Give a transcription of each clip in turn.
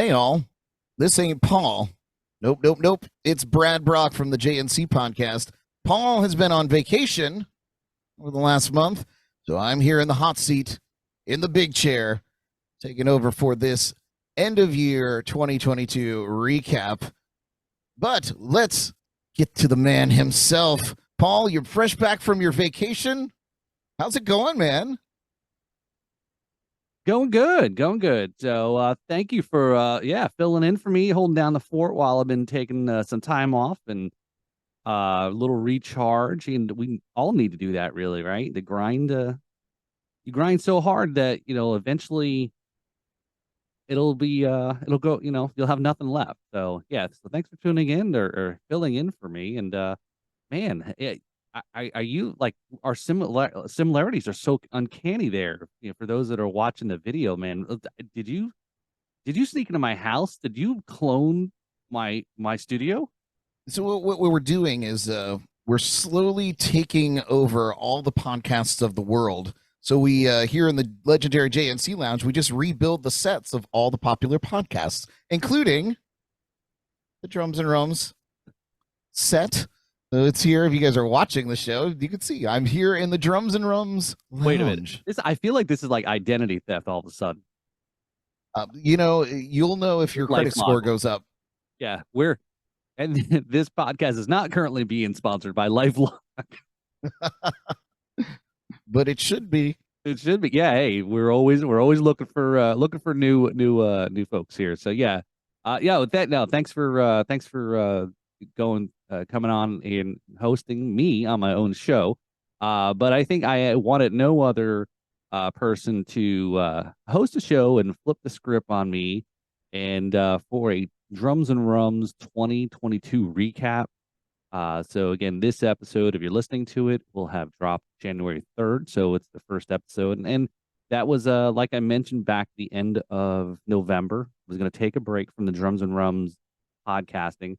Hey, all. This ain't Paul. Nope, nope, nope. It's Brad Brock from the JNC podcast. Paul has been on vacation over the last month, so I'm here in the hot seat, in the big chair, taking over for this end of year 2022 recap. But let's get to the man himself. Paul, you're fresh back from your vacation. How's it going, man? Going good, going good. So thank you for filling in for me, holding down the fort while I've been taking some time off and a little recharge. And we all need to do that, really, right? The grind, you grind so hard that eventually it'll go. You'll have nothing left. So yeah, so thanks for tuning in or filling in for me. And man, are you like our similarities are so uncanny there. For those that are watching the video, man, did you sneak into my house? Did you clone my studio? So what we're doing is we're slowly taking over all the podcasts of the world. So we here in the legendary JNC Lounge, we just rebuild the sets of all the popular podcasts, including the Drums and Rums set. So it's here. If you guys are watching the show, you can see I'm here in the Drums and Rums Lounge. Wait a minute. I feel like this is like identity theft all of a sudden. You'll know if your credit score goes up. Yeah, and this podcast is not currently being sponsored by LifeLock. But it should be. It should be. Yeah, hey, we're always looking for new folks here. So yeah. With that, no, thanks for coming on and hosting me on my own show. But I think I wanted no other person to host a show and flip the script on me and for a Drums and Rums 2022 recap. So again, this episode, if you're listening to it, will have dropped January 3rd. So it's the first episode. And that was, like I mentioned, back the end of November. I was going to take a break from the Drums and Rums podcasting.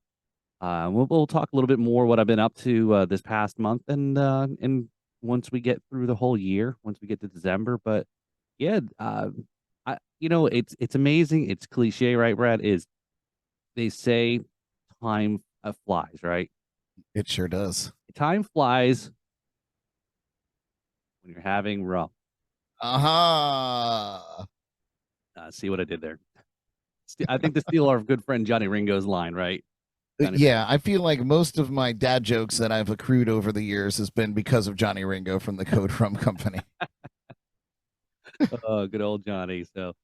We'll talk a little bit more what I've been up to this past month, and once we get through the whole year, once we get to December. But yeah, it's amazing. It's cliche, right, Brad? Is they say time flies, right? It sure does. Time flies when you're having rum. Uh-huh. See what I did there? I think to steal our good friend Johnny Ringo's line, right? Yeah, I feel like most of my dad jokes that I've accrued over the years has been because of Johnny Ringo from the Code Rum Company. Oh, good old Johnny. So,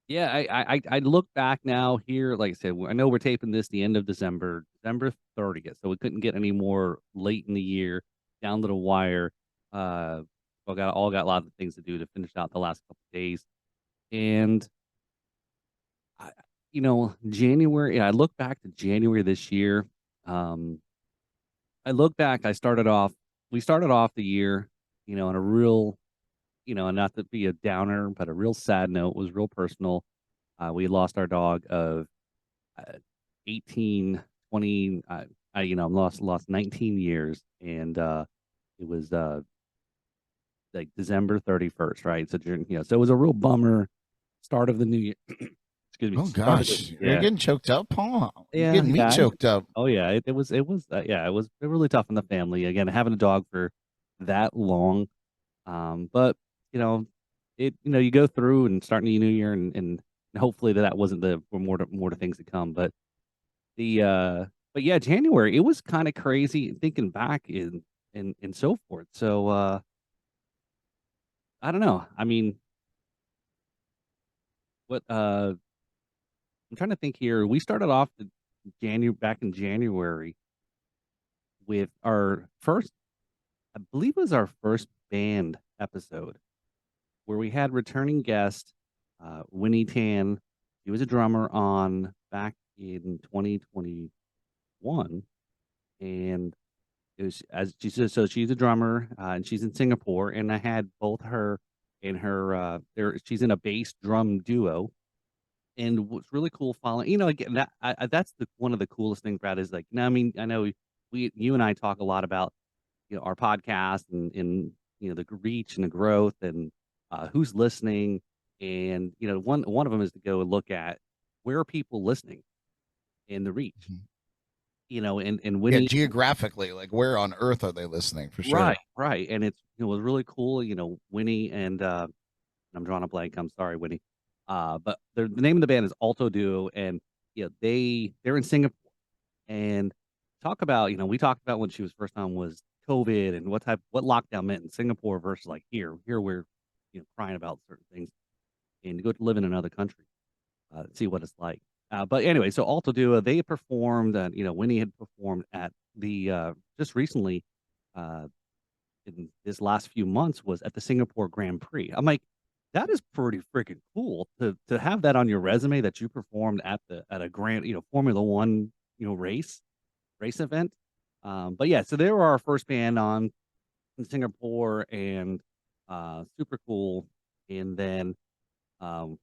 yeah, I look back now here. Like I said, I know we're taping this the end of December 30th, so we couldn't get any more late in the year, down to the wire. Got lots of things to do to finish out the last couple of days, and January. I look back to January this year. I look back. We started off the year, in a real, not to be a downer, but a real sad note. It was real personal. We lost our dog of 18, 20, lost 19 years. And it was like December 31st, right? So, so it was a real bummer start of the new year. Excuse me. Oh gosh, you're getting choked up, Paul. Yeah, You're getting me choked up. Oh yeah, it was really tough on the family. Again, having a dog for that long. But you go through and starting the new year, and hopefully that wasn't the more to things to come. But but yeah, January, it was kind of crazy thinking back and so forth. So I don't know. I mean, what I'm trying to think here. We started off back in January with our first, I believe it was our first band episode where we had returning guest Winnie Tan. He was a drummer on back in 2021, and it was as she says. So she's a drummer, and she's in Singapore. And I had both her and her. She's in a bass drum duo. And what's really cool following, again, that's one of the coolest things, Brad, is like, I mean, I know you and I talk a lot about, our podcast and the reach and the growth and who's listening. And one of them is to go and look at where are people listening in the reach. Mhm. And Yeah, Winnie. geographically, like where on earth are they listening for Right, sure? right, and it was really cool, Winnie and, I'm drawing a blank, I'm sorry, Winnie, but the name of the band is Alto Duo, and, they're in Singapore, and talk about, we talked about when she was first on was COVID and what lockdown meant in Singapore versus, like, here. Here, we're, crying about certain things, and to go to live in another country, see what it's like. But anyway, so Alto Duo, they performed, Winnie had performed at the, just recently, uh in this last few months was at the Singapore Grand Prix. I'm like, that is pretty freaking cool to have that on your resume that you performed at a grand, Formula One, race event. But yeah, so they were our first band on in Singapore and super cool. And then um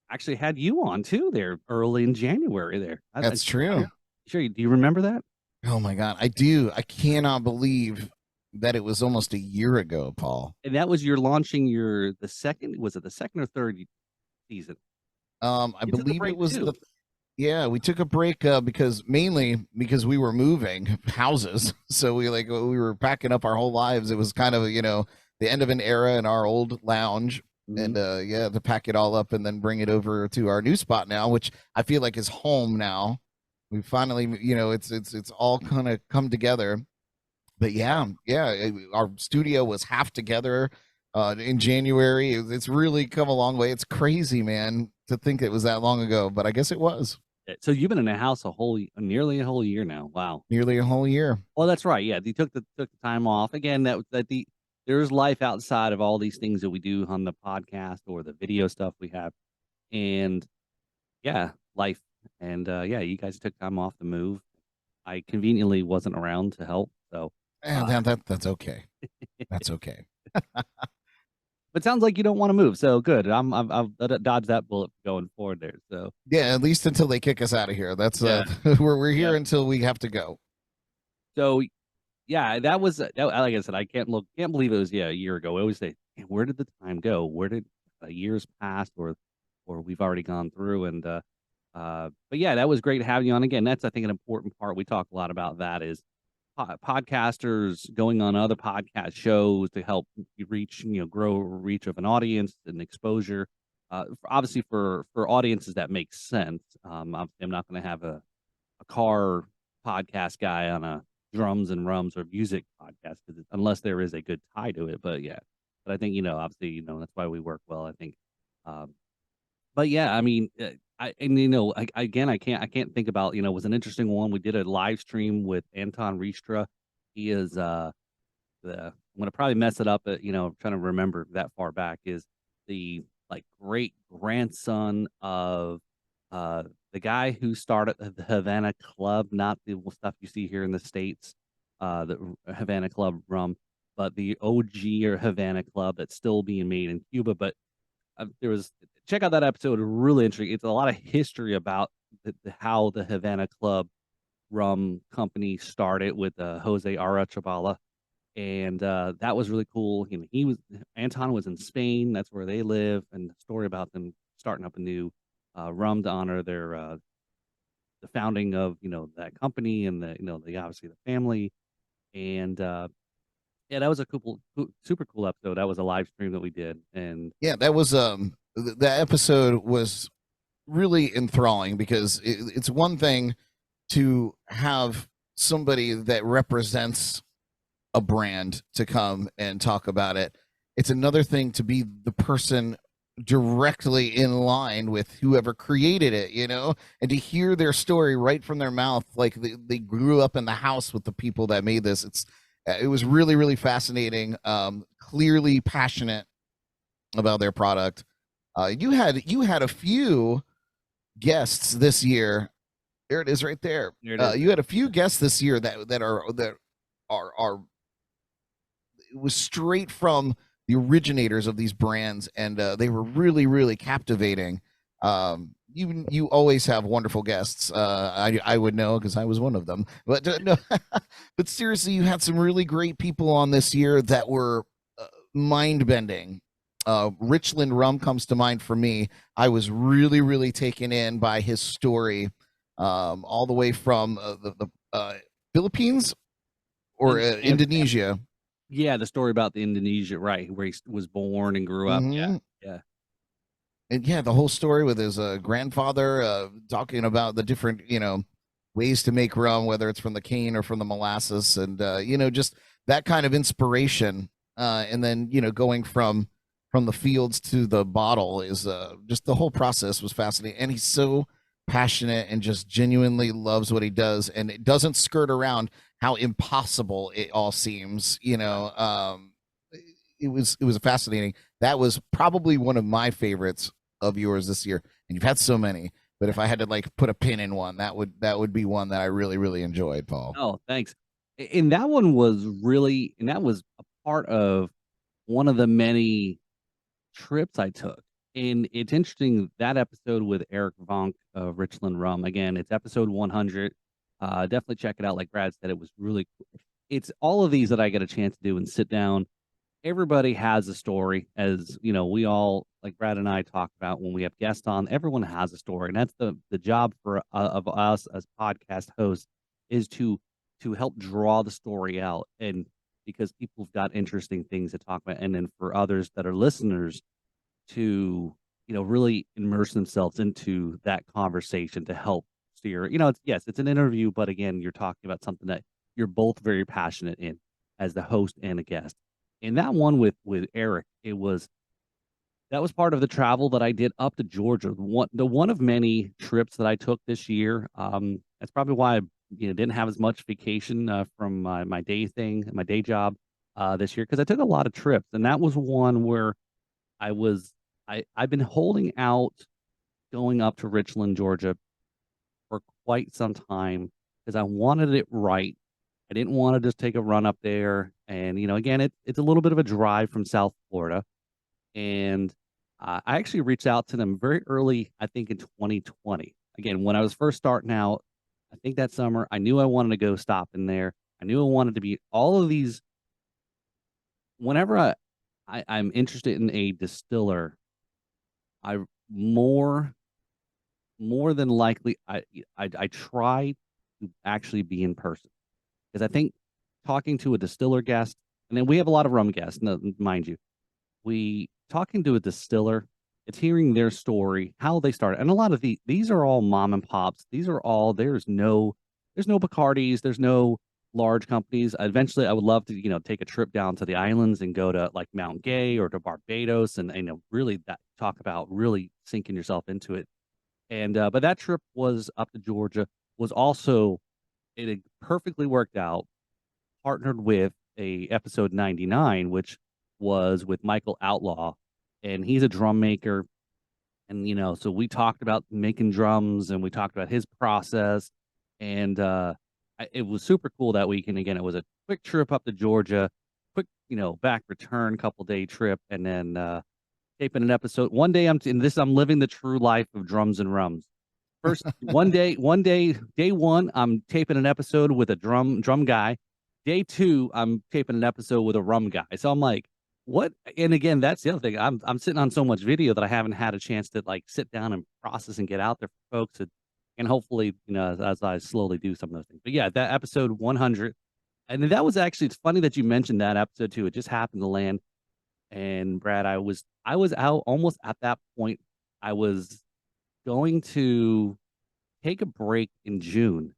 actually had you on too there early in January there. That's I'm true. sure do you remember that? Oh my God, I do. I cannot believe that it was almost a year ago, Paul. And that was your launching the second, was it the second or third season? I You took a believe it break was too. the yeah, we took a break mainly because we were moving houses. So we were packing up our whole lives. It was kind of, the end of an era in our old lounge. Mhm. And yeah, to pack it all up and then bring it over to our new spot now, which I feel like is home now. We finally, it's all kind of come together. But yeah, yeah, our studio was half together in January. It's really come a long way. It's crazy, man, to think it was that long ago, but I guess it was So you've been in a house nearly a whole year now. Wow. nearly a whole year. Well, that's right. Yeah, you took the time off. Again, there's life outside of all these things that we do on the podcast or the video stuff we have. And yeah, life. And yeah, you guys took time off to move. I conveniently wasn't around to help. So And uh that's okay. That's okay. but sounds like you don't want to move. So good. I've dodged that bullet going forward there. So Yeah, at least until they kick us out of here. That's yeah. we're Yeah. here until we have to go. So yeah, that was like I said, can't believe it was a year ago. I always say, "Man, where did the time go? Where did years pass, or we've already gone through?" And but yeah, that was great having you on again. That's I think an important part. We talk a lot about that is podcasters going on other podcast shows to help you reach, grow reach of an audience and exposure. Obviously, for audiences that makes sense. I'm not going to have a car podcast guy on a drums and rums or music podcast unless there is a good tie to it. But yeah, but I think obviously that's why we work well. I think, um, but yeah, I mean, again, I can't think about it was an interesting one. We did a live stream with Anton Riestra. He is I'm gonna probably mess it up, but trying to remember that far back is the like great grandson of uh the guy who started the Havana Club, not the stuff you see here in the States, the Havana Club rum, but the OG or Havana Club that's still being made in Cuba. But there was check out that episode, really interesting. It's a lot of history about how the Havana Club rum company started with Jose Arachabala, and that was really cool. Anton was in Spain. That's where they live, and the story about them starting up a new rum to honor their the founding of that company and the obviously the family. And yeah, that was a super cool episode. That was a live stream that we did, and Yeah, that was that episode was really enthralling because it's one thing to have somebody that represents a brand to come and talk about it. It's another thing to be the person directly in line with whoever created it, and to hear their story right from their mouth, like they grew up in the house with the people that made this. It was really, really fascinating. Clearly passionate about their product. You had a few guests this year. There it is, right there. there it is. You had a few guests this year that are it was straight from the originators of these brands, and they were really, really captivating. You always have wonderful guests. I would know because I was one of them. But no, but seriously, you had some really great people on this year that were mind bending. Richland Rum comes to mind for me. I was really, really taken in by his story, all the way from the Philippines or And Indonesia. yeah, the story about the Indonesia, right, where he was born and grew up. Yeah, Hmm. yeah, And yeah, the whole story with his grandfather talking about the different, ways to make rum, whether it's from the cane or from the molasses, and just that kind of inspiration. And then going from the fields to the bottle is just the whole process was fascinating. And he's so passionate and just genuinely loves what he does, and it doesn't skirt around how impossible it all seems. It was fascinating. That was probably one of my favorites of yours this year, and you've had so many. But if I had to like put a pin in one, that would be one that I really really enjoyed, Paul. oh, thanks. And that one was really, and that was a part of one of the many trips I took. And it's interesting that episode with Eric Vonk of Richland Rum. Again, it's episode 100. Definitely check it out. Like Brad said, it was really cool. It's all of these that I get a chance to do and sit down. Everybody has a story, as you know. We all, like Brad and I, talk about when we have guests on. Everyone has a story, and that's the job for of us as podcast hosts is to help draw the story out, and because people have got interesting things to talk about, and then for others that are listeners to really immerse themselves into that conversation to help steer. It's, yes, it's an interview, but again, you're talking about something that you're both very passionate in as the host and a guest. And that one with Eric, that was part of the travel that I did up to Georgia. The one of many trips that I took this year. That's probably why I didn't have as much vacation from my day job this year, because I took a lot of trips, and that was one where I was I've been holding out going up to Richland, Georgia for quite some time because I wanted it right. I didn't want to just take a run up there. And, again, it's a little bit of a drive from South Florida. And I actually reached out to them very early, I think in 2020. Again, when I was first starting out, I think that summer, I knew I wanted to go stop in there. I knew I wanted to be all of these. Whenever I'm interested in a distiller, I more more than likely I try to actually be in person, because I think talking to a distiller guest, and then we have a lot of rum guests, no, mind you, we talking to a distiller, it's hearing their story, how they started, and a lot of these are all mom and pops. These are all there's no Bacardis, there's no large companies. Eventually, I would love to take a trip down to the islands and go to like Mount Gay or to Barbados, and really that talk about really sinking yourself into it. And but that trip was up to Georgia, was also, it had perfectly worked out, partnered with a episode 99, which was with Michael Outlaw, and he's a drum maker. And so we talked about making drums, and we talked about his process, and it was super cool that week. And again, it was a quick trip up to Georgia, quick back return couple day trip, and then taping an episode. One day I'm living the true life of drums and rums. First, day one, I'm taping an episode with a drum guy. Day two, I'm taping an episode with a rum guy. So I'm like, what? And again, that's the other thing. I'm sitting on so much video that I haven't had a chance to like sit down and process and get out there for folks, and hopefully, as I slowly do some of those things. But yeah, that episode 100, and that was actually, it's funny that you mentioned that episode too. It just happened to land. And Brad, I was out almost at that point. I was going to take a break in June.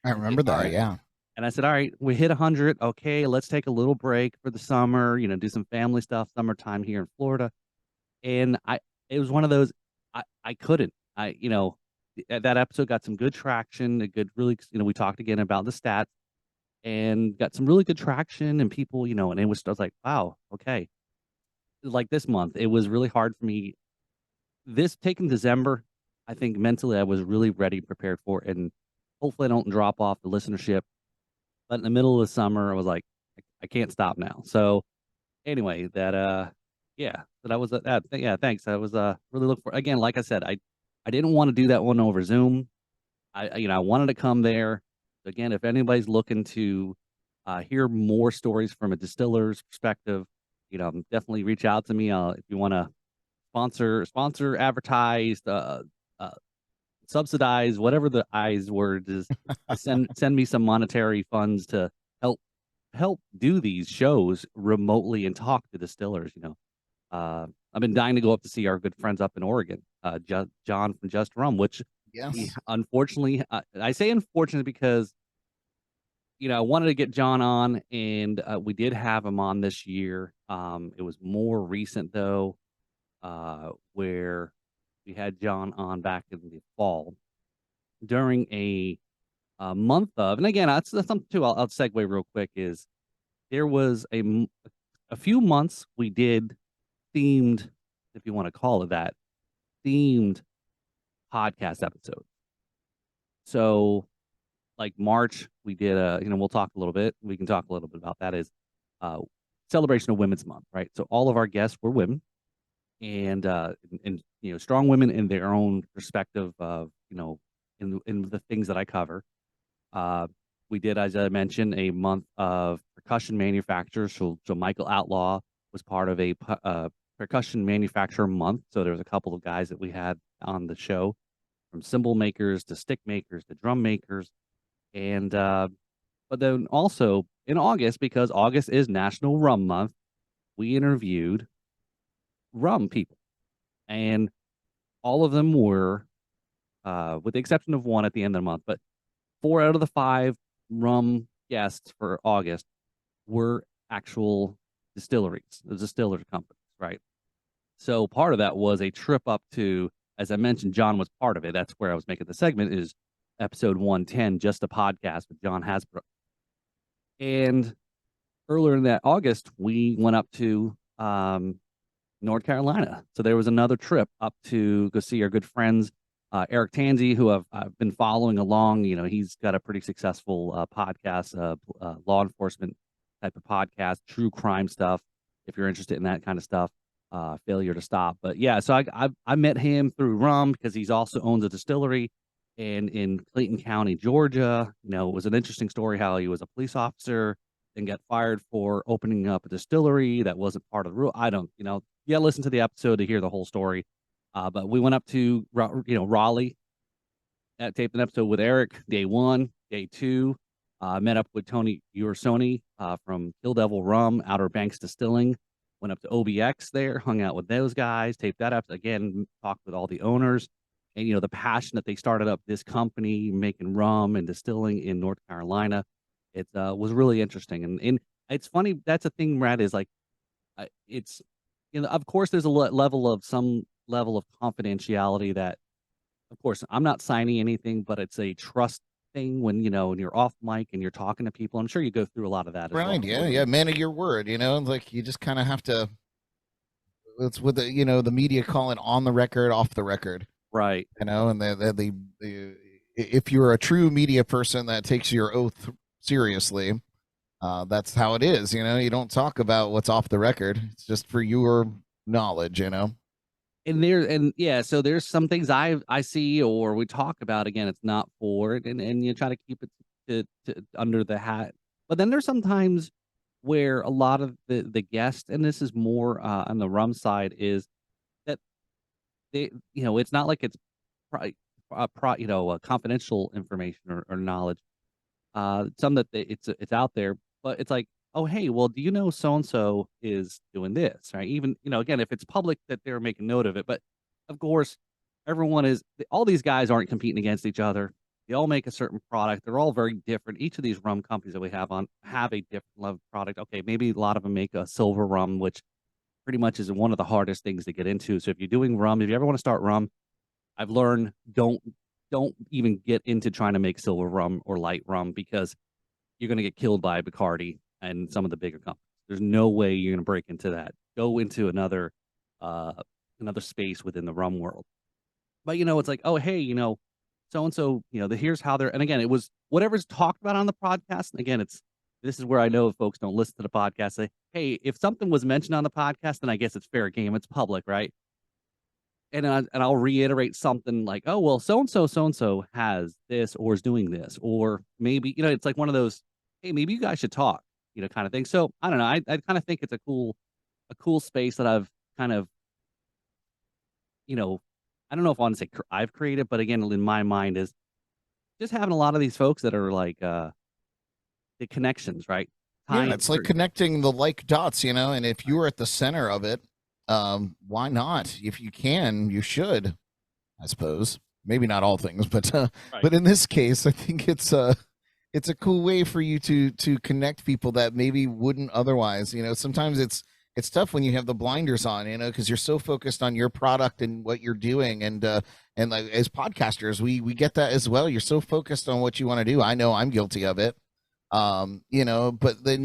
I I said, remember all that. right. Yeah. And I said, all right, we hit 100. Okay, let's take a little break for the summer, do some family stuff, summertime here in Florida. And it was one of those, I couldn't. That episode got some good traction, a good, really, we talked again about the stats and got some really good traction and people, and I was like, wow, okay. Like this month, it was really hard for me. This taking December, I think mentally I was really ready, prepared for it, and hopefully I don't drop off the listenership. But in the middle of the summer, I was like, I can't stop now. So anyway, yeah, that was that. Yeah, thanks. I was really looking for, again, like I said, I didn't want to do that one over Zoom. I wanted to come there. Again, if anybody's looking to hear more stories from a distiller's perspective, definitely reach out to me if you want to sponsor, advertise, subsidize, whatever the I's word is. Send me some monetary funds to help do these shows remotely and talk to distillers. I've been dying to go up to see our good friends up in Oregon, John from Just Rum, which Yes. unfortunately, I say unfortunate because I wanted to get John on, and we did have him on this year. It was more recent though, where we had John on back in the fall during a month of, and again, that's something too. I'll segue real quick. Is there was a few months we did themed, if you want to call it that, themed podcast episode. So like March, we did we'll talk a little bit. We can talk a little bit about that is uh celebration of Women's Month, right? So all of our guests were women and strong women in their own perspective of, in the things that I cover. Uh we did, as I mentioned, a month of percussion manufacturers. So Michael Outlaw was part of a percussion manufacturer month. So there was a couple of guys that we had on the show, from cymbal makers to stick makers to drum makers. And but then also in August, because August is National Rum Month, we interviewed rum people, and all of them were, with the exception of one at the end of the month, but 4 out of the 5 rum guests for August were actual distilleries, the distiller companies, right? So part of that was a trip up to, as I mentioned, John was part of it. That's where I was making the segment, is episode 110, just a podcast with John Hasbrook. And earlier in that August, we went up to North Carolina. So there was another trip up to go see our good friends, Eric Tanzi, who I've been following along. He's got a pretty successful podcast, law enforcement type of podcast, true crime stuff. If you're interested in that kind of stuff, Failure to Stop. But yeah, so I met him through Rum because he's also owns a distillery and in Clayton County, Georgia. It was an interesting story how he was a police officer and got fired for opening up a distillery that wasn't part of the rule. I don't, listen to the episode to hear the whole story. But we went up to, Raleigh, taped an episode with Eric, day 1, day 2. Met up with Tony Ursoni from Kill Devil Rum, Outer Banks Distilling. Went up to OBX there, hung out with those guys, taped that up. Again, talked with all the owners and, the passion that they started up this company making rum and distilling in North Carolina. It was really interesting. And it's funny. That's a thing, Brad, is like, it's, of course, there's some level of confidentiality that, of course, I'm not signing anything, but it's a trust thing when, when you're off mic and you're talking to people. I'm sure you go through a lot of that as well. Right. Yeah. Yeah. Man of your word. Like you just kind of have to. It's with the media calling on the record, off the record. Right. And if you're a true media person that takes your oath seriously, that's how it is. You don't talk about what's off the record. It's just for your knowledge. And yeah, so there's some things I see or we talk about. Again, it's not for it, and you try to keep it to under the hat. But then there's sometimes where a lot of the guests, and this is more on the rum side, is that they, it's not like it's confidential information or knowledge. Some that it's out there, but it's like, oh, hey, well, do you know so and so is doing this, right? Even, again, if it's public that they're making note of it, but of course, all these guys aren't competing against each other. They all make a certain product. They're all very different. Each of these rum companies that we have on have a different level of product. Okay, maybe a lot of them make a silver rum, which pretty much is one of the hardest things to get into. So if you're doing rum, if you ever want to start rum, I've learned don't even get into trying to make silver rum or light rum, because you're going to get killed by Bacardi and some of the bigger companies. There's no way you're going to break into that. Go into another space within the rum world. But it's like, oh, hey, so and so, here's how they're. And again, it was whatever's talked about on the podcast. And again, this is where I know folks don't listen to the podcast. Say, hey, if something was mentioned on the podcast, then I guess it's fair game. It's public, right? And I'll reiterate something like, oh, well, so and so has this or is doing this, or maybe, it's like one of those, hey, maybe you guys should talk, kind of thing. So I don't know. I kind of think it's a cool a cool space that I've kind of, you know, I don't know if I want to say I've created, but again, in my mind is just having a lot of these folks that are like the connections, right? Yeah, Tying it's like certain, connecting the like dots, and if you're at the center of it, why not? If you can, you should, I suppose. Maybe not all things, but right. but in this case, I think it's a cool way for you to connect people that maybe wouldn't otherwise. Sometimes it's tough when you have the blinders on, because you're so focused on your product and what you're doing, and like as podcasters, we get that as well. You're so focused on what you want to do. I know I'm guilty of it. But then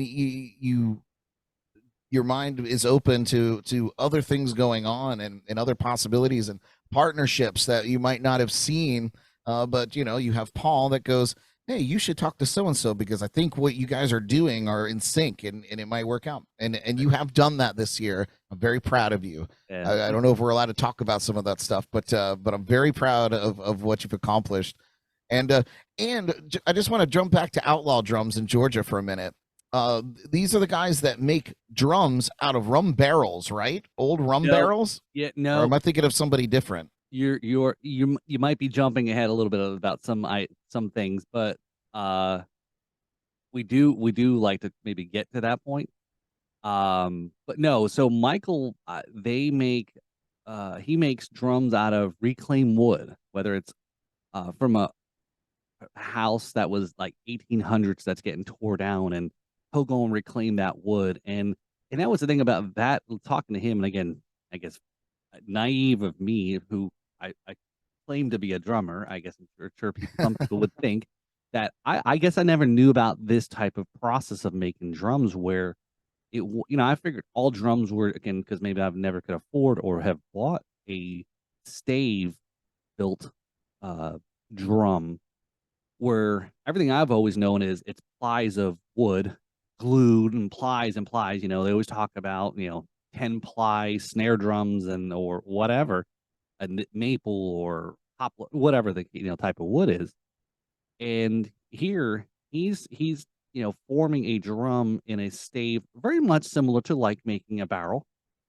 your mind is open to other things going on, and other possibilities and partnerships that you might not have seen. But you have Paul that goes, hey, you should talk to so and so because I think what you guys are doing are in sync, and it might work out. And you have done that this year. I'm very proud of you. And I don't know if we're allowed to talk about some of that stuff, but I'm very proud of what you've accomplished. And I just want to jump back to Outlaw Drums in Georgia for a minute. These are the guys that make drums out of rum barrels, right? Old rum no, barrels, yeah, or no, am I thinking of somebody different? you might be jumping ahead a little bit about some things, but uh, we do like to maybe get to that point. But no, so Michael, they make he makes drums out of reclaimed wood, whether it's from a house that was like 1800s that's getting tore down, and he'll go and reclaim that wood. And that was the thing about that, talking to him. And again, I guess naive of me, who I claim to be a drummer. I guess I'm sure some people would think that I guess I never knew about this type of process of making drums, where I figured all drums were, again, because maybe I've never could afford or have bought a stave built drum, where everything I've always known is it's plies of wood glued and plies and plies. They always talk about, 10 ply snare drums and or whatever, maple or poplar, whatever the type of wood is. And here he's forming a drum in a stave very much similar to like making a barrel.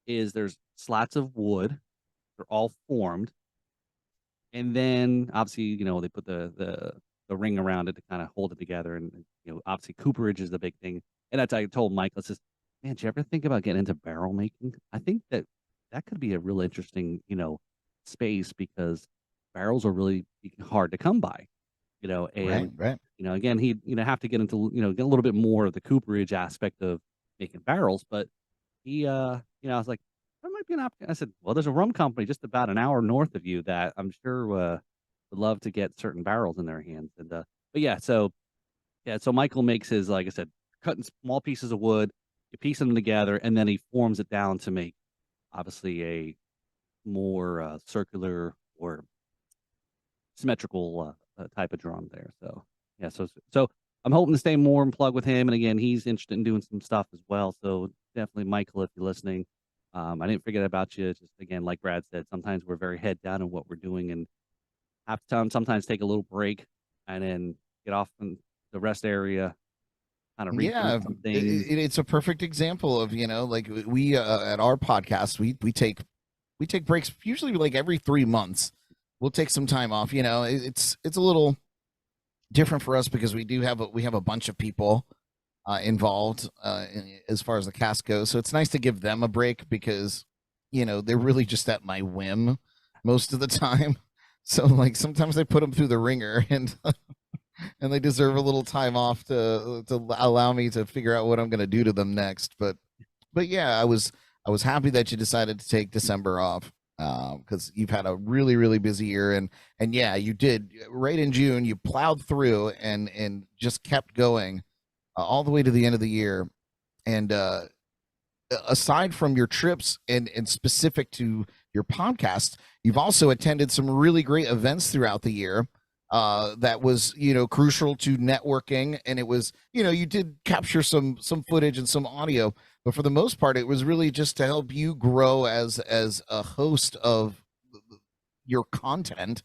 Is there's slats of wood, they're all formed, and then obviously they put the ring around it to kind of hold it together. And obviously cooperage is the big thing. And that's, I told Mike, let's just, man, did you ever think about getting into barrel making? I think that could be a real interesting space, because barrels are really hard to come by. Right, And right. again, he have to get into get a little bit more of the cooperage aspect of making barrels. But he I was like, there might be an opportunity. I said, well, there's a rum company just about an hour north of you that I'm sure would love to get certain barrels in their hands. And but so Michael makes his, like I said, cutting small pieces of wood, you piece them together, and then he forms it down to make obviously a more circular or symmetrical type of drum there. So yeah, so I'm hoping to stay more in plug with him. And again, he's interested in doing some stuff as well. So definitely, Michael, if you're listening, I didn't forget about you. Just again, like Brad said, sometimes we're very head down in what we're doing, and have to sometimes take a little break and then get off in the rest area, kind of rethink Yeah, some things. it's a perfect example of like we at our podcast we take breaks usually like every 3 months. We'll take some time off. It's a little different for us because we have a bunch of people involved as far as the cast goes. So it's nice to give them a break because they're really just at my whim most of the time. So like sometimes I put them through the ringer, and they deserve a little time off to allow me to figure out what I'm going to do to them next. But yeah, I was happy that you decided to take December off because you've had a really really busy year, and yeah, you did right in June. You plowed through and just kept going all the way to the end of the year. And aside from your trips and specific to your podcast, you've also attended some really great events throughout the year. That was crucial to networking, and it was you did capture some footage and some audio, but for the most part, it was really just to help you grow as a host of your content.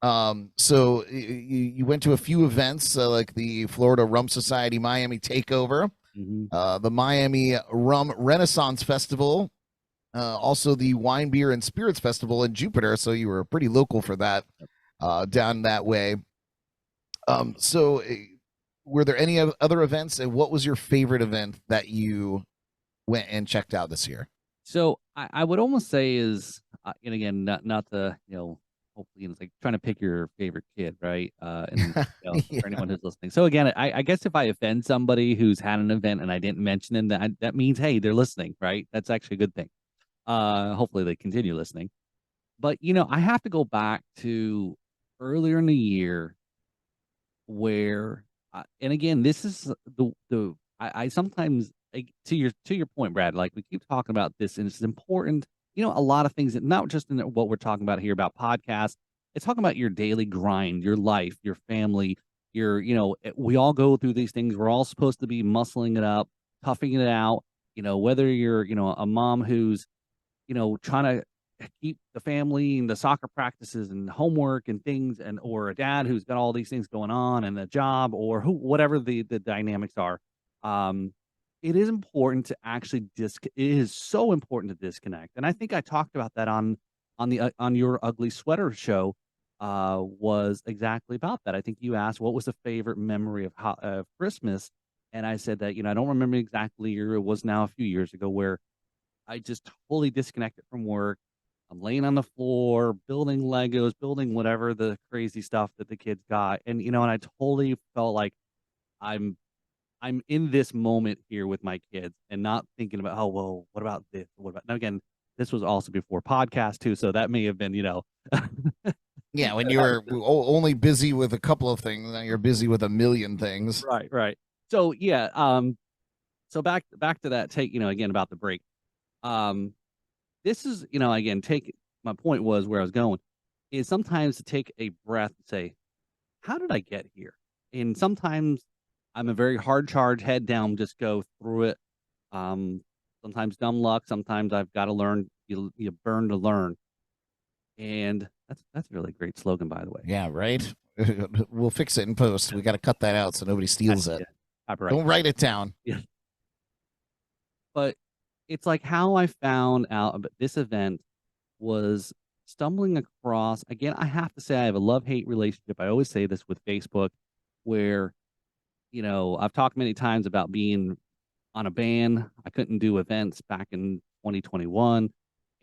So you went to a few events like the Florida Rum Society Miami Takeover. the Miami Rum Renaissance Festival, also the Wine, Beer, and Spirits Festival in Jupiter. So you were pretty local for that down that way. So were there any other events, and what was your favorite event that you went and checked out this year? So I would almost say is, and again, not the, hopefully it's like trying to pick your favorite kid, right? And Yeah. for anyone who's listening. So again, I guess if I offend somebody who's had an event and I didn't mention them, that means, hey, they're listening, right? That's actually a good thing. Hopefully they continue listening. But I have to go back to earlier in the year where, and again, this is I sometimes, like, to your point, Brad, like we keep talking about this, and it's important. A lot of things that not just in what we're talking about here about podcasts. It's talking about your daily grind, your life, your family, we all go through these things. We're all supposed to be muscling it up, toughing it out. Whether you're, a mom who's, trying to keep the family and the soccer practices and homework and things, and or a dad who's got all these things going on and a job, or whatever the dynamics are. It is important to actually it is so important to disconnect. And I think I talked about that on your ugly sweater show, was exactly about that. I think you asked what was the favorite memory of Christmas, and I said that, I don't remember exactly year. It was now a few years ago where I just totally disconnected from work. I'm laying on the floor, building Legos, building whatever the crazy stuff that the kids got. And I totally felt like I'm I'm in this moment here with my kids and not thinking about, oh, well, what about this? What about now? Again, this was also before podcast too, so that may have been, Yeah, when you were only busy with a couple of things, now you're busy with a million things. right, right. So yeah, so back to that take, again about the break. Um, this is, again, take my point was where I was going is sometimes to take a breath and say, how did I get here? And sometimes I'm a very hard charge, head down, just go through it. Um, Sometimes dumb luck, sometimes I've got to learn. You burn to learn, and that's a really great slogan, by the way. Yeah, right. We'll fix it in post. We got to cut that out so nobody steals it. Yeah, copyright. Don't write it down. Yeah, but it's like how I found out about this event was stumbling across. Again, I have to say I have a love-hate relationship. I always say this with Facebook, where I've talked many times about being on a ban. I couldn't do events back in 2021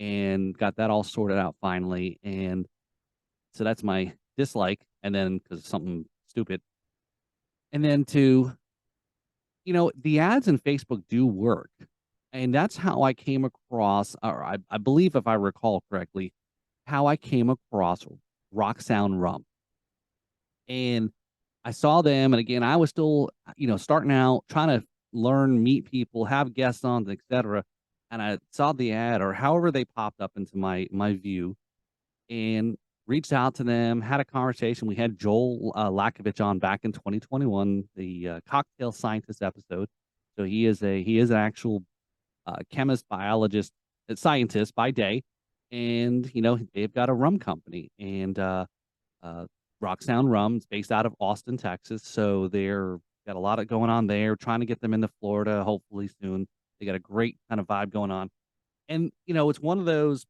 and got that all sorted out finally. And so that's my dislike. And then because something stupid. And then the ads in Facebook do work. And that's how I came across, or I believe, if I recall correctly, how I came across Rock Sound Rum. And I saw them, and again, I was still, starting out, trying to learn, meet people, have guests on, etc. And I saw the ad, or however they popped up into my view, and reached out to them, had a conversation. We had Joel Lakovich on back in 2021, the cocktail scientist episode. So he is an actual chemist, biologist, scientist by day, and they've got a rum company, and Rocksound Rums, based out of Austin, Texas. So they're got a lot of going on there, trying to get them into Florida, hopefully soon. They got a great kind of vibe going on. And, it's one of those,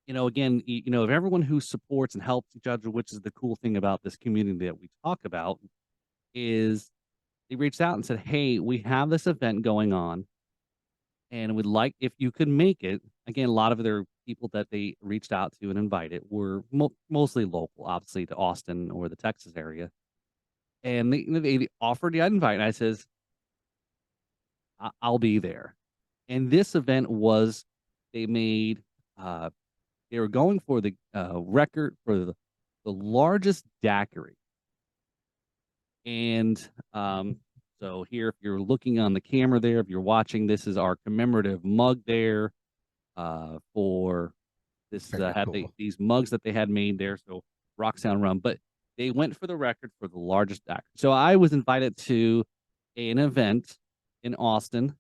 again, of everyone who supports and helps each other, which is the cool thing about this community that we talk about, is they reached out and said, hey, we have this event going on, and we'd like if you could make it. Again, a lot of their people that they reached out to and invited were mostly local, obviously to Austin or the Texas area. And they offered the invite, and I says, I'll be there. And this event was, they made, they were going for the record for the largest daiquiri. And so here, if you're looking on the camera there, if you're watching, this is our commemorative mug there for this had Cool. these mugs that they had made there. So Rock Sound Rum, but they went for the record for the largest daiquiri. So I was invited to an event in Austin.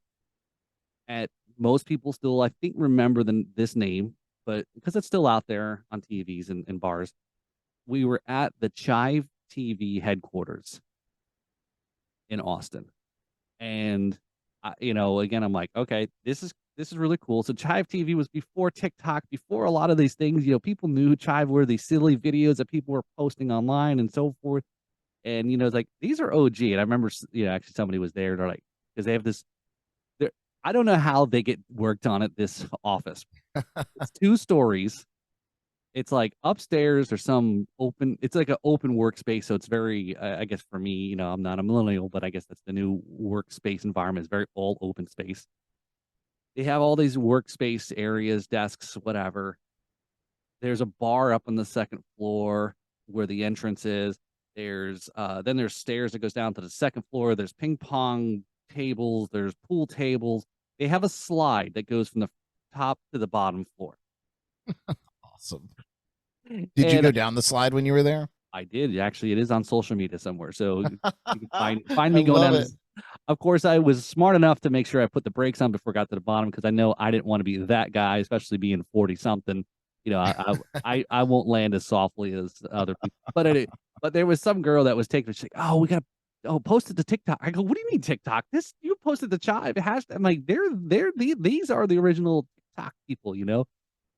At most people still, I think, remember this name, but because it's still out there on TVs and bars, we were at the Chive TV headquarters in Austin. And again, I'm like, okay, this is really cool. So Chive TV was before TikTok, before a lot of these things. People knew who Chive were, these silly videos that people were posting online and so forth. And it's like these are OG. And I remember, actually somebody was there. They're like, because they have this. I don't know how they get worked on at this office. It's 2 stories. It's like upstairs there's some open, it's like an open workspace, so it's very I guess for me, I'm not a millennial, but I guess that's the new workspace environment. It's very all open space. They have all these workspace areas, desks, whatever. There's a bar up on the second floor where the entrance is. There's stairs that goes down to the second floor. There's ping pong tables, there's pool tables. They have a slide that goes from the top to the bottom floor. Awesome. Did you And go down the slide when you were there? I did. Actually, it is on social media somewhere. So you can find I me going love down. it. Of course, I was smart enough to make sure I put the brakes on before I got to the bottom, because I know I didn't want to be that guy, especially being 40 something. I won't land as softly as other people. But there was some girl that was taking. She's like, "Oh, we got post it to TikTok." I go, "What do you mean TikTok? You posted the Chive hashtag." I'm like, these are the original TikTok people.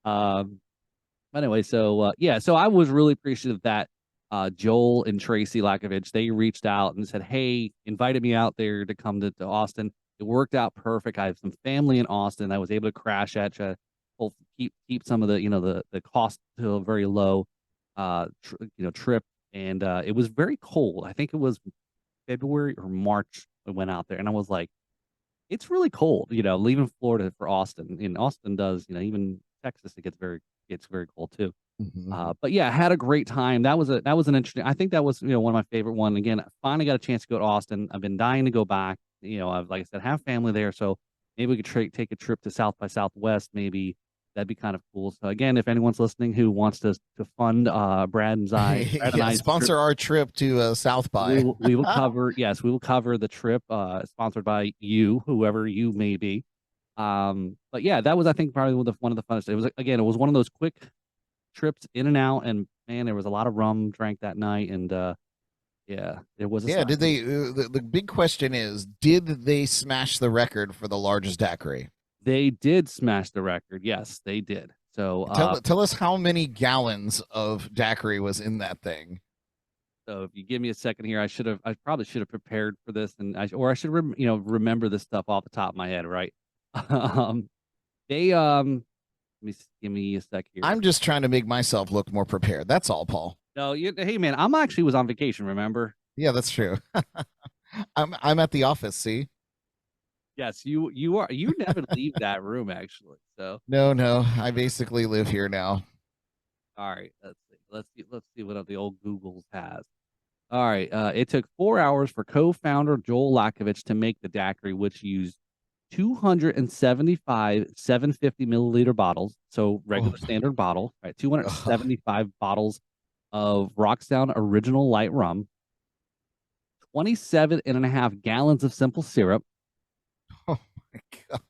Um, anyway, so yeah, so I was really appreciative that Joel and Tracy Lakovich, they reached out and said, "Hey," invited me out there to come to Austin. It worked out perfect. I have some family in Austin. I was able to crash at you, keep some of the cost to a very low trip, and it was very cold. I think it was February or March we went out there, and I was like, it's really cold. Leaving Florida for Austin. In Austin does, even Texas, it gets very cold too. But yeah, I had a great time. That was an interesting. I think that was one of my favorite one. Again, I finally got a chance to go to Austin. I've been dying to go back. I've, like I said, have family there, so maybe we could take a trip to South by Southwest. Maybe that'd be kind of cool. So again, if anyone's listening who wants to fund Brad and Yeah, I's trip, sponsor our trip to South by. we will cover. Yes, we will cover the trip. Sponsored by you, whoever you may be. But yeah, that was, I think, probably one of the funnest. It was one of those quick trips in and out, and man, there was a lot of rum drank that night, and yeah, there was a Yeah, slide. did they? The big question is, did they smash the record for the largest daiquiri? They did smash the record. Yes, they did. So Tell us how many gallons of daiquiri was in that thing. so if you give me a second here, I probably should have prepared for this, and I should remember this stuff off the top of my head, right? um, they give me a sec here. I'm just trying to make myself look more prepared. That's all, Paul. No, hey man, I'm actually was on vacation. Remember? Yeah, that's true. I'm at the office. See? Yes, you are. You never leave that room, actually. So No, I basically live here now. all right, let's see what the old Google's has. All right, it took 4 hours for co-founder Joel Lakovich to make the daiquiri, which used 275 750 milliliter bottles, so regular standard bottle, right? 275 bottles of Rocksound Original Light Rum, 27.5 gallons of simple syrup, Oh my god!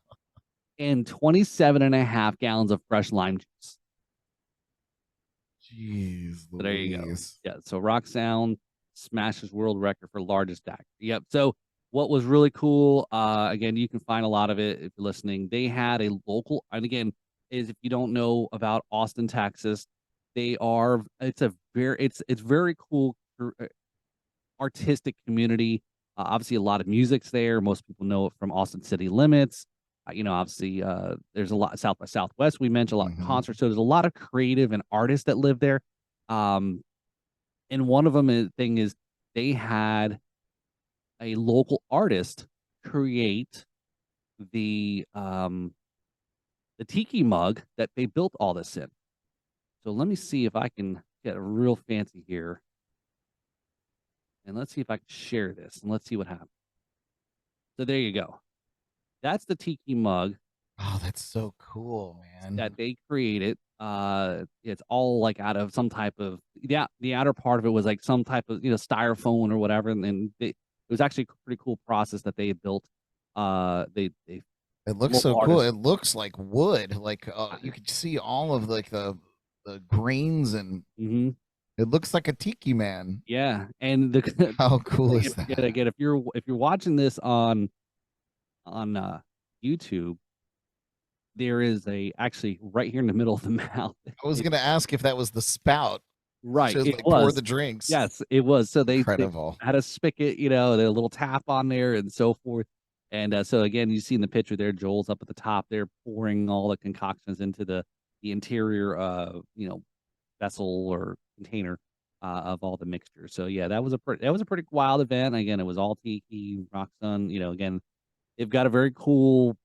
and 27.5 gallons of fresh lime juice. Jeez, So there you go. Louise. Yeah, so Rocksound smashes world record for largest daiquiri. Yep. So what was really cool, again, you can find a lot of it if you're listening. They had a local, and again, is if you don't know about Austin, Texas, it's very cool artistic community. Obviously, a lot of music's there. Most people know it from Austin City Limits. Obviously, there's a lot South by Southwest. We mentioned a lot of concerts, so there's a lot of creative and artists that live there. And one of them is they had a local artist create the tiki mug that they built all this in. So let me see if I can get a real fancy here. And let's see if I can share this, and let's see what happens. So there you go. That's the tiki mug. Oh, that's so cool, man. That they created. It's all like out of some type of the outer part of it was like some type of styrofoam or whatever, and it was actually a pretty cool process that they had built. It looks so cool. It looks like wood. Like you could see all of like the grains and it looks like a tiki man. Yeah, and how cool is that? Again, if you're watching this on on YouTube, there is actually right here in the middle of the mouth. I was gonna ask if that was the spout. Right, Shows it they pour was. the drinks. Yes, it was. So they Incredible. had a spigot, the little tap on there and so forth. And so again, you see in the picture there, Joel's up at the top. They're pouring all the concoctions into the interior, vessel or container of all the mixture. So yeah, that was a pretty wild event. Again, it was all tiki, rock sun. Again, they've got a very cool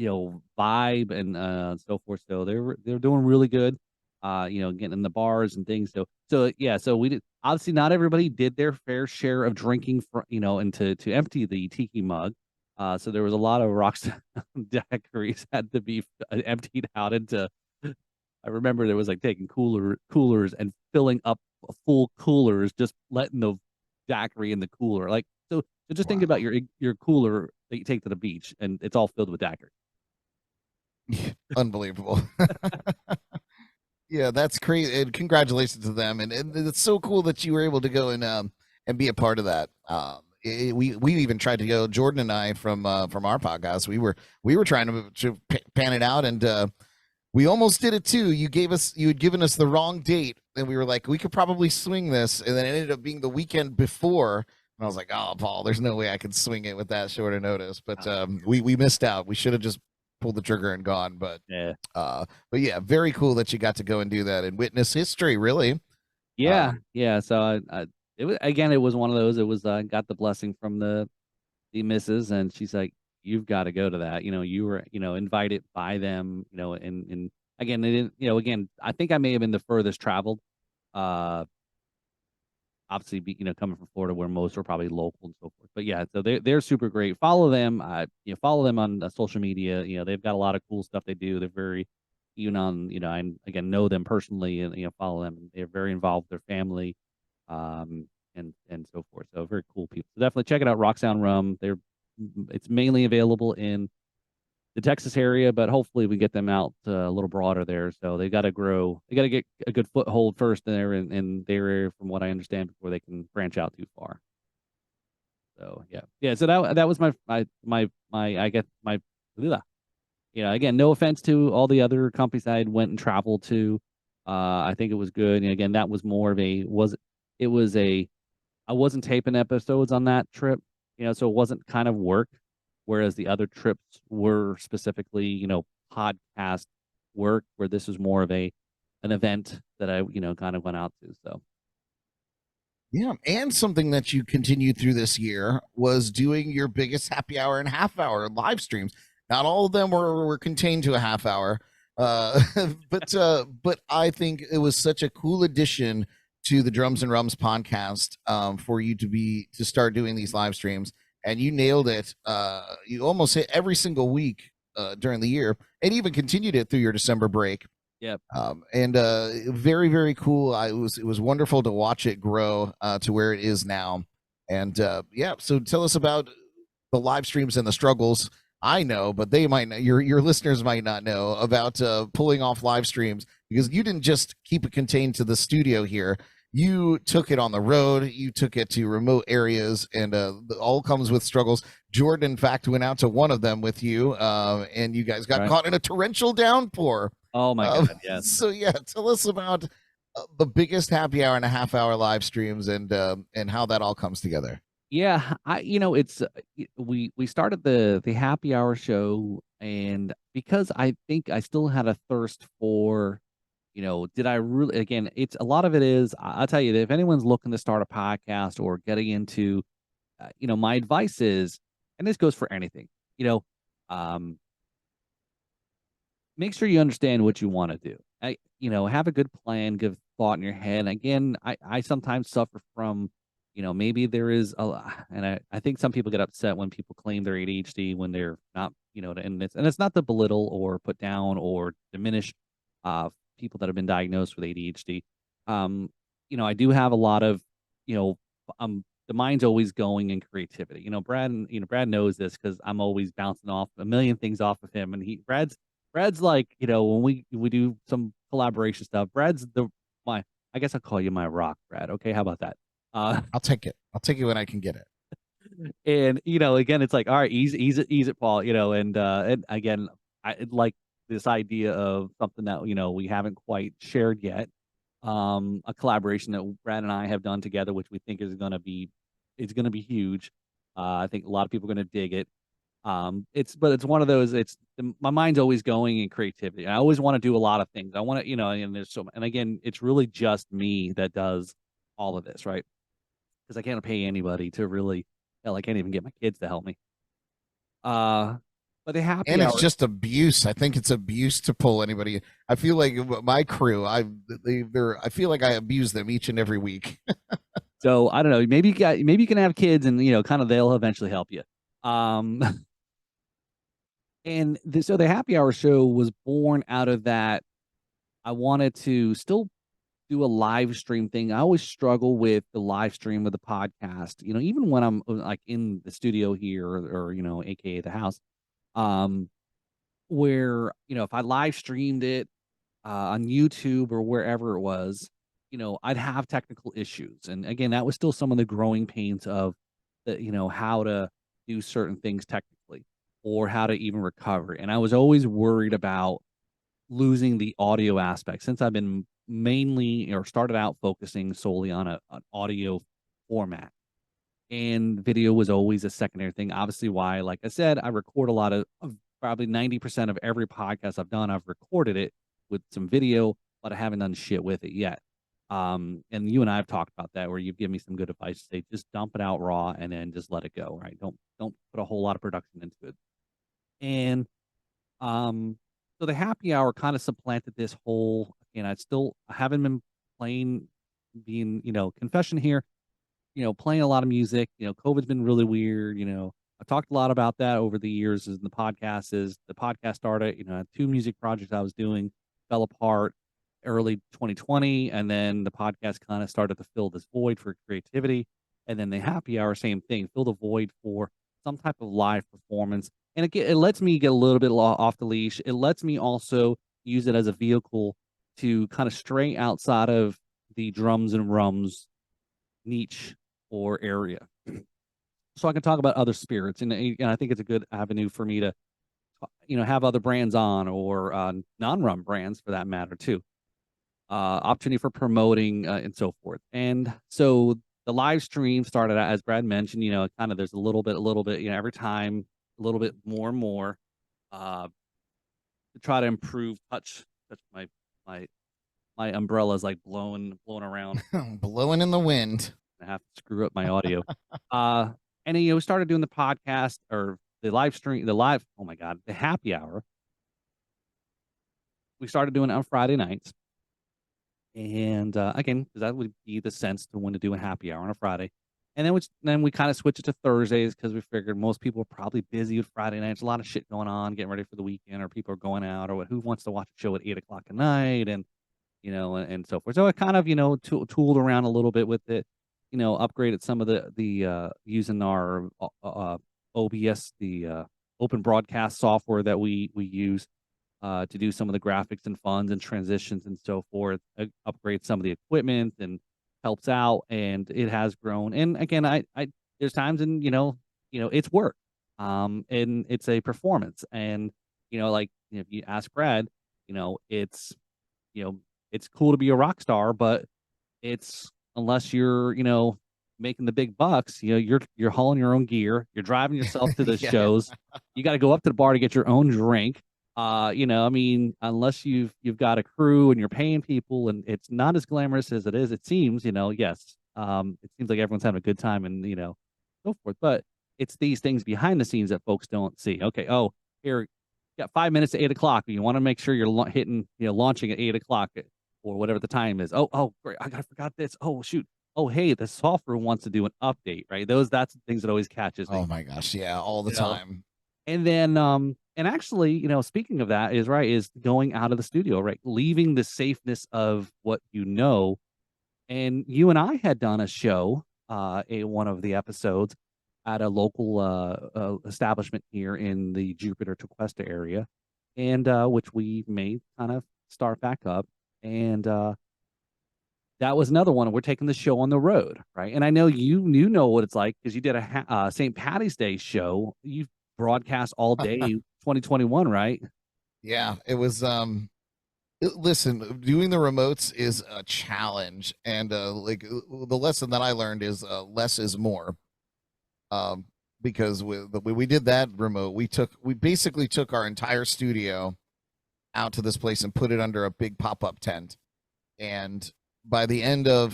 vibe and so forth. So they're doing really good. Getting in the bars and things. So yeah, so we did obviously not everybody did their fair share of drinking and to empty the tiki mug. So there was a lot of rocks daiquiris had to be emptied out into. I remember there was like taking coolers and filling up full coolers, just letting the daiquiri in the cooler. So just think about Wow. your cooler that you take to the beach and it's all filled with daiquiri. Unbelievable. Yeah, that's crazy. And congratulations to them. And it's so cool that you were able to go and be a part of that. We even tried to go. Jordan and I from our podcast. We were trying to pan it out, and we almost did it too. You had given us the wrong date, and we were like, we could probably swing this, and then it ended up being the weekend before. And I was like, oh, Paul, there's no way I could swing it with that short of notice. But we missed out. We should have just pulled the trigger and gone. Yeah. But yeah, very cool that you got to go and do that and witness history. Really, Yeah, um, yeah. So it was one of those. It was got the blessing from the missus, and she's like, "You've got to go to that." You were invited by them. And again, they didn't. Again, I think I may have been the furthest traveled. Uh, obviously, coming from Florida, where most are probably local and so forth. But yeah, so they're super great. Follow them. Follow them on social media. They've got a lot of cool stuff they do. They're very even on. I again know them personally and follow them. They're very involved with their family, and so forth. So very cool people. So definitely check it out. Rock Sound Rum. It's mainly available in the Texas area, but hopefully we get them out a little broader there. So they got to grow. They got to get a good foothold first there in their area, from what I understand, before they can branch out too far. So yeah, yeah. So that was my I guess my, ugh. Again, no offense to all the other companies I had went and traveled to. I think it was good. And again, that was more of a was it was a I wasn't taping episodes on that trip, so it wasn't kind of work, whereas the other trips were specifically, podcast work, where this was more of an event that I, kind of went out to. So yeah, and something that you continued through this year was doing your biggest happy hour and half hour live streams. Not all of them were contained to a half hour, uh, but I think it was such a cool addition to the Drums and Rums podcast for you to start doing these live streams, and you nailed it. You almost hit every single week during the year, and even continued it through your December break. yeah, And very very cool. It was wonderful to watch it grow to where it is now. And yeah, so tell us about the live streams and the struggles. I know, but they might not, your listeners might not know about pulling off live streams, because you didn't just keep it contained to the studio here. You took it on the road. You took it to remote areas, and all comes with struggles. Jordan, in fact, went out to one of them with you, and you guys got right. caught in a torrential downpour. Oh my Uh, God, yes. so yeah, tell us about the biggest happy hour and a half hour live streams, and how that all comes together. Yeah, it's we started the happy hour show, and because I think I still had a thirst for, did I really, again, it's a lot of it is, I'll tell you that if anyone's looking to start a podcast or getting into, my advice is, and this goes for anything, you know, um, make sure you understand what you want to do. Have a good plan, give thought in your head. Again, I sometimes suffer from, maybe there is and I think some people get upset when people claim they're ADHD when they're not, and it's not to belittle or put down or diminish uh people that have been diagnosed with ADHD. Um, I do have a lot of, you know, the mind's always going in creativity. Brad knows this because I'm always bouncing off a million things off of him, and Brad's like, when we do some collaboration stuff, Brad's my I guess I'll call you my rock, Brad. Okay, how about that? Uh I'll take it. I'll take it when I can get it. And again, it's like, all right, ease it, Paul. And again, like this idea of something that we haven't quite shared yet. A collaboration that Brad and I have done together, which we think is gonna be huge. I think a lot of people are gonna dig it. But it's one of those. My mind's always going in creativity. I always want to do a lot of things. I want to, and again, it's really just me that does all of this, right? Because I can't pay anybody to really. Hell, I can't even get my kids to help me. Uh, but the And happy it's hour. just abuse. I think it's abuse to pull anybody. I feel like my crew, I feel like I abuse them each and every week. So I don't know. Maybe you can have kids, and kind of they'll eventually help you. Um, so the happy hour show was born out of that. I wanted to still do a live stream thing. I always struggle with the live stream of the podcast. Even when I'm like in the studio here, or AKA the house, um, where if I live streamed it on YouTube or wherever it was, I'd have technical issues. And again, that was still some of the growing pains of how to do certain things technically, or how to even recover. And I was always worried about losing the audio aspect, since I've been mainly, or started out focusing solely on an audio format. And video was always a secondary thing. Obviously, why, like I said, I record a lot of probably 90% of every podcast I've done. I've recorded it with some video, but I haven't done shit with it yet. And you and I have talked about that, where you've given me some good advice to say just dump it out raw and then just let it go. Right? Don't put a whole lot of production into it. And um, so the happy hour kind of supplanted this whole. And I haven't been playing, being confession here, playing a lot of music. COVID's been really weird. I talked a lot about that over the years as the podcast started. I had two music projects I was doing, fell apart early 2020. And then the podcast kind of started to fill this void for creativity. And then the happy hour, same thing, fill the void for some type of live performance. And it lets me get a little bit off the leash. It lets me also use it as a vehicle to kind of stray outside of the drums and rums niche or area, so I can talk about other spirits. And I think it's a good avenue for me to have other brands on, or non-rum brands for that matter too. Opportunity for promoting, and so forth. And so the live stream started out, as Brad mentioned, kind of there's a little bit, every time a little bit more and more, uh, to try to improve touch my my umbrella is like blowing around. Blowing in the wind. I have to screw up my audio. Uh, and then, we started doing the podcast, or the live stream, oh my God, the happy hour. We started doing it on Friday nights. And again, because that would be the sense to want to do a happy hour on a Friday. And then we kind of switched it to Thursdays, because we figured most people are probably busy with Friday nights. A lot of shit going on, getting ready for the weekend, or people are going out, or who wants to watch a show at 8 o'clock at night, and so forth. So I kind of, tooled around a little bit with it, upgraded some of the using our OBS, the open broadcast software that we use to do some of the graphics and funds and transitions and so forth. Upgrade some of the equipment, and helps out, and it has grown. And again, I there's times, and it's work, and it's a performance. And like, if you ask Brad, it's you know, it's cool to be a rock star, but it's, unless you're, making the big bucks, you're hauling your own gear, you're driving yourself to the Yeah. shows, you got to go up to the bar to get your own drink. I mean, unless you've got a crew and you're paying people, and it's not as glamorous as it seems, yes. It seems like everyone's having a good time, and so forth. But it's these things behind the scenes that folks don't see. Okay, oh, here, you got 5 minutes to 8 o'clock. You want to make sure you're hitting, launching at 8 o'clock, or whatever the time is. Oh, great! I forgot this. Oh, shoot. Oh, hey, the software wants to do an update, right? That's the things that always catches me. Oh my gosh, yeah, all the You know, time. and then, and actually, speaking of that, is going out of the studio, right? Leaving the safeness of what you know. And you and I had done a show, one of the episodes, at a local establishment here in the Jupiter Tequesta area, and which we may kind of start back up. And that was another one. We're taking the show on the road, right? And I know you know what it's like because you did a St. Patty's Day show. You broadcast all day 2021, right? Yeah, it was. Listen, doing the remotes is a challenge, and the lesson that I learned is less is more. Um, because with the way we did that remote, we basically took our entire studio out to this place and put it under a big pop up tent. And by the end of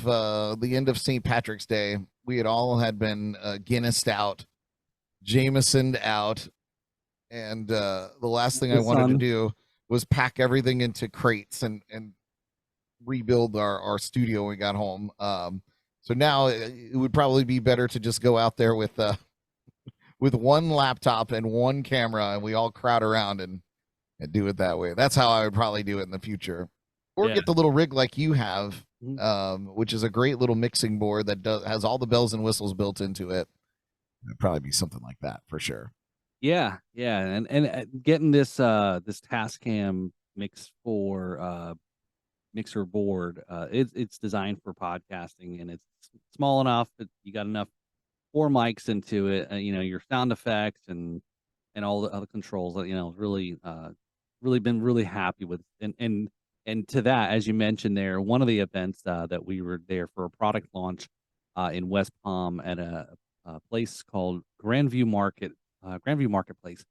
St. Patrick's Day, we had been Guinnessed out, Jamesoned out, and the last thing I The wanted to sun. do was pack everything into crates and rebuild our studio when we got home. So now it would probably be better to just go out there with one laptop and one camera, and we all crowd around and do it that way. That's how I would probably do it in the future, or Yeah. get the little rig like you have, Mhm. which is a great little mixing board that has all the bells and whistles built into it. It'd probably be something like that for sure. Yeah, yeah, and getting this Tascam mix for mixer board, it's designed for podcasting and it's small enough that you got enough 4 mics into it, you know, your sound effects and all the other controls that, you know, really been really happy with. And to that, as you mentioned there, one of the events that we were there for a product launch in West Palm at a place called Grandview Marketplace,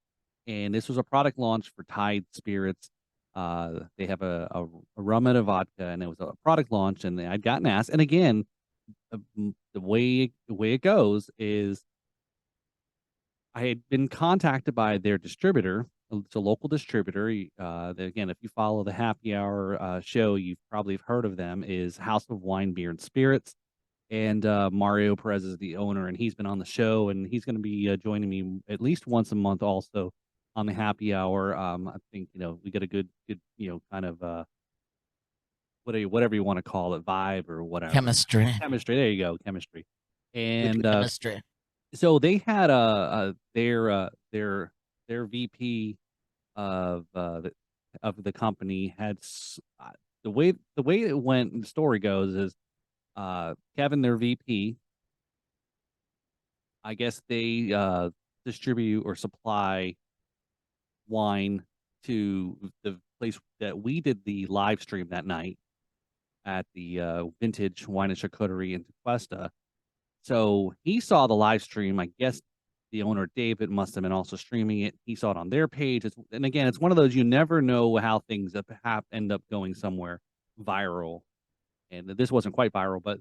and this was a product launch for Tide Spirits. They have a rum and a vodka, and it was a product launch, and I'd gotten asked, and again, the way it goes is I had been contacted by their distributor. It's a local distributor. Again, if you follow the Happy Hour show, you've probably heard of them. Is House of Wine, Beer, and Spirits, and Mario Perez is the owner, and he's been on the show, and he's going to be joining me at least once a month, also on the Happy Hour. I think we get a good kind of whatever you want to call it, vibe or whatever. Chemistry. Chemistry. There you go, chemistry. Good And chemistry. so they had their VP of the company the way it went. And the story goes is Kevin, their VP. I guess they distribute or supply wine to the place that we did the live stream that night at the Vintage Wine and Charcuterie in Tequesta. So he saw the live stream. I guess the owner, David, must have been also streaming it. He saw it on their page. And again, it's one of those you never know how things end up going somewhere viral. And this wasn't quite viral, but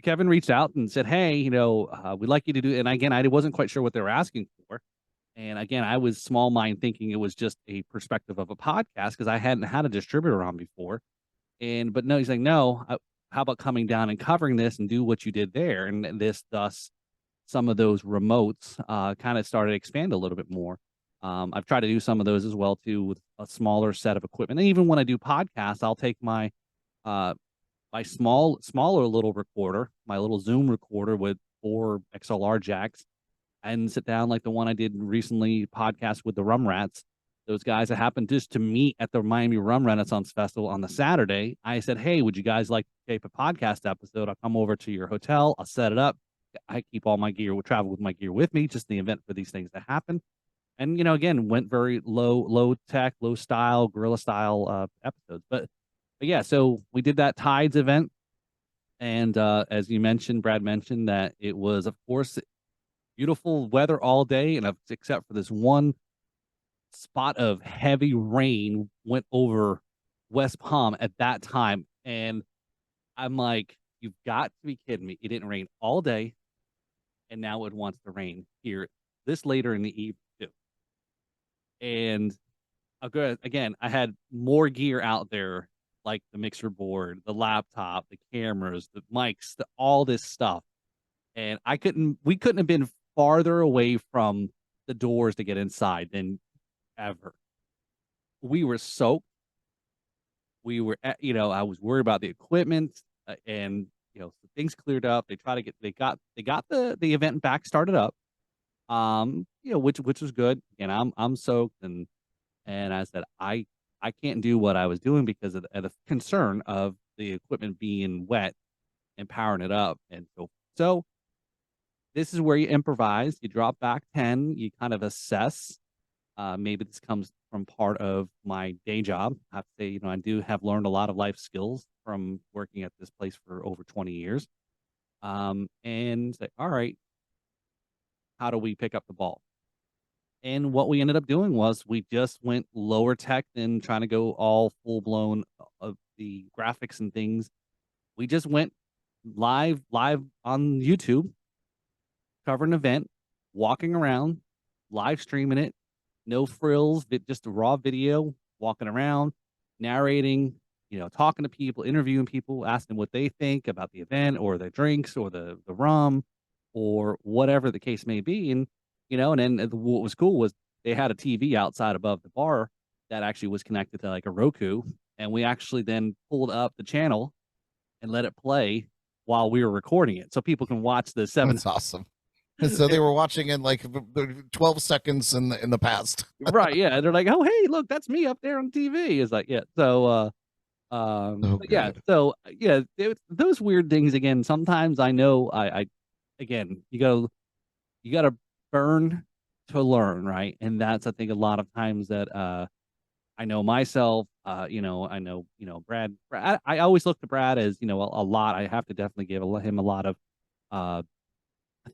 Kevin reached out and said, "Hey, we'd like you to do." And again, I wasn't quite sure what they were asking for. And again, I was small mind thinking it was just a perspective of a podcast because I hadn't had a distributor on before. But no, he's like, no, how about coming down and covering this and do what you did there? And thus, some of those remotes kind of started to expand a little bit more. I've tried to do some of those as well too with a smaller set of equipment. And even when I do podcasts, I'll take uh, my smaller little recorder, my little Zoom recorder with 4 XLR jacks, and sit down like the one I did recently, podcast with the Rum Rats. Those guys that happened just to meet at the Miami Rum Renaissance Festival on the Saturday. I said, "Hey, would you guys like to tape a podcast episode? I'll come over to your hotel. I'll set it up. I keep all my gear, travel with my gear with me, just in the event for these things to happen." And again, went very low tech, low style, guerrilla style episodes. But yeah, so we did that Tides event, and as you mentioned, Brad mentioned that it was, of course, beautiful weather all day, and except for this one spot of heavy rain went over West Palm at that time. And I'm like, you've got to be kidding me. It didn't rain all day, and now it wants to rain here this later in the evening, too. And again, I had more gear out there, like the mixer board, the laptop, the cameras, the mics, all this stuff. And we couldn't have been farther away from the doors to get inside than ever. We were soaked. I was worried about the equipment, and things cleared up. They got the event back started up, which was good. And I'm soaked, and I said I can't do what I was doing because of the concern of the equipment being wet and powering it up. And so this is where you improvise. You drop back 10. You kind of assess. Maybe this comes from part of my day job. I have to say, I do have learned a lot of life skills from working at this place for over 20 years. And say, all right, how do we pick up the ball? And what we ended up doing was we just went lower tech than trying to go all full blown of the graphics and things. We just went live on YouTube, covering an event, walking around, live streaming it, no frills, just a raw video, walking around, narrating, talking to people, interviewing people, asking what they think about the event or the drinks or the rum or whatever the case may be. And, and then what was cool was they had a TV outside above the bar that actually was connected to like a Roku. And we actually then pulled up the channel and let it play while we were recording it. So people can watch the 7. That's awesome. So they were watching in like 12 seconds in the past. Right. Yeah. They're like, oh, hey, look, that's me up there on TV. It's like, yeah. So, yeah. So, yeah, those weird things again. Sometimes I know again, you gotta burn to learn. Right. And that's, I think, a lot of times that, I know myself, I know, Brad, I always look to Brad as, a lot. I have to definitely give him a lot of,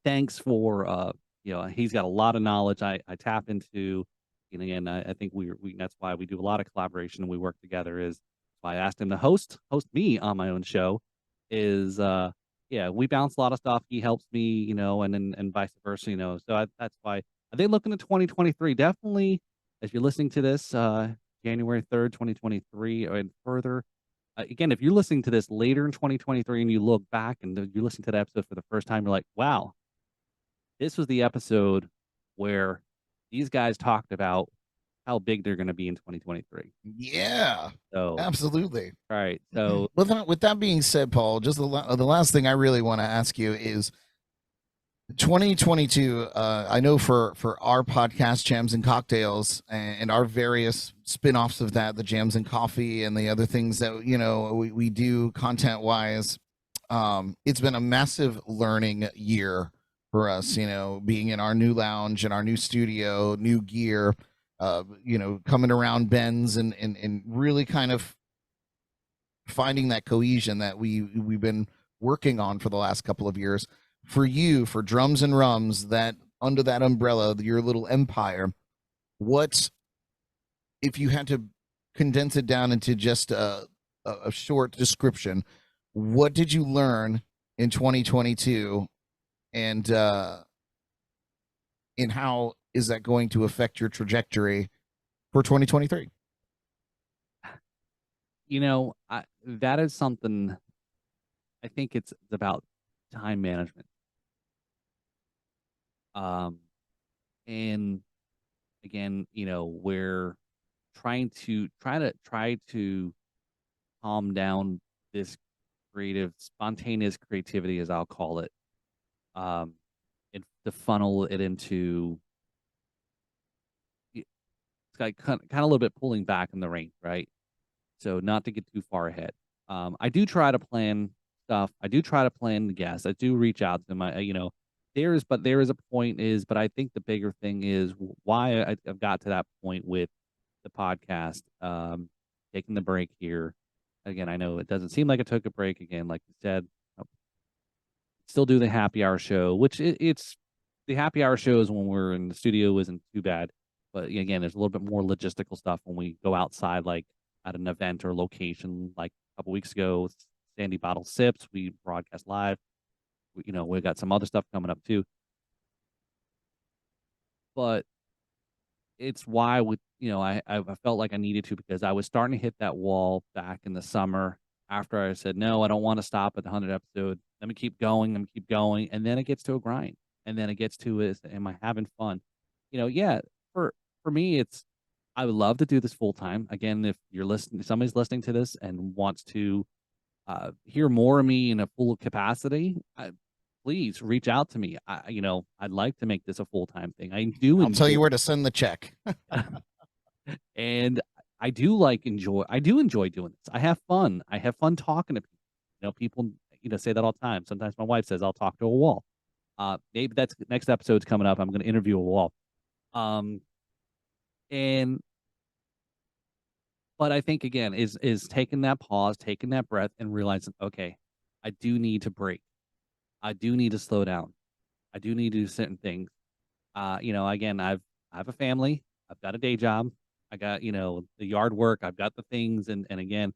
thanks for he's got a lot of knowledge I tap into. And again, I think we that's why we do a lot of collaboration and we work together. Is why I asked him to host me on my own show. Is yeah, we bounce a lot of stuff. He helps me, and vice versa. So that's why I think looking at 2023, definitely as you're listening to this, January 3rd, 2023, and further. Again, if you're listening to this later in 2023 and you look back and you listen to the episode for the first time, you're like, wow, this was the episode where these guys talked about how big they're going to be in 2023. Yeah, so absolutely. All right. So with that being said, Paul, just the last thing I really want to ask you is 2022. I know for our podcast, Jams and Cocktails, and our various spin-offs of that, the Jams and Coffee and the other things that we do content wise, it's been a massive learning year for us, being in our new lounge and our new studio, new gear, coming around bends and really kind of finding that cohesion that we've been working on for the last couple of years. For you, for Drums and Rums, that under that umbrella, your little empire, what if you had to condense it down into just a short description, what did you learn in 2022, and how is that going to affect your trajectory for 2023? That is something. I think it's about time management. And again, we're try to calm down this spontaneous creativity, as I'll call it, and to funnel it into it's like kind of a little bit pulling back in the reins, right? So not to get too far ahead. I do try to plan stuff. I do try to plan the guests. I do reach out to them. There is a point but I think the bigger thing is why I've got to that point with the podcast, taking the break here. Again, I know it doesn't seem like I took a break again, like you said. Still do the happy hour show, which it's the happy hour shows when we're in the studio isn't too bad. But again, there's a little bit more logistical stuff when we go outside, like at an event or location. Like a couple weeks ago, Sandy Bottle Sips, we broadcast live. We've got some other stuff coming up too. But it's why I felt like I needed to, because I was starting to hit that wall back in the summer after I said, no, I don't want to stop at the 100th episode. Let me keep going. And then it gets to a grind. And then it gets to, am I having fun? Yeah, for me, I would love to do this full time. Again, if you're listening, somebody's listening to this and wants to hear more of me in a full capacity, please reach out to me. I'd like to make this a full-time thing. I do. I'll tell you where to send the check. And I do enjoy doing this. I have fun. I have fun talking to people. People, say that all the time. Sometimes my wife says I'll talk to a wall. Maybe that's next episode's coming up. I'm going to interview a wall. Um, and but I think again is taking that pause, taking that breath, and realizing, okay, I do need to break. I do need to slow down. I do need to do certain things. Again, I have a family. I've got a day job. I got, the yard work. I've got the things, and again,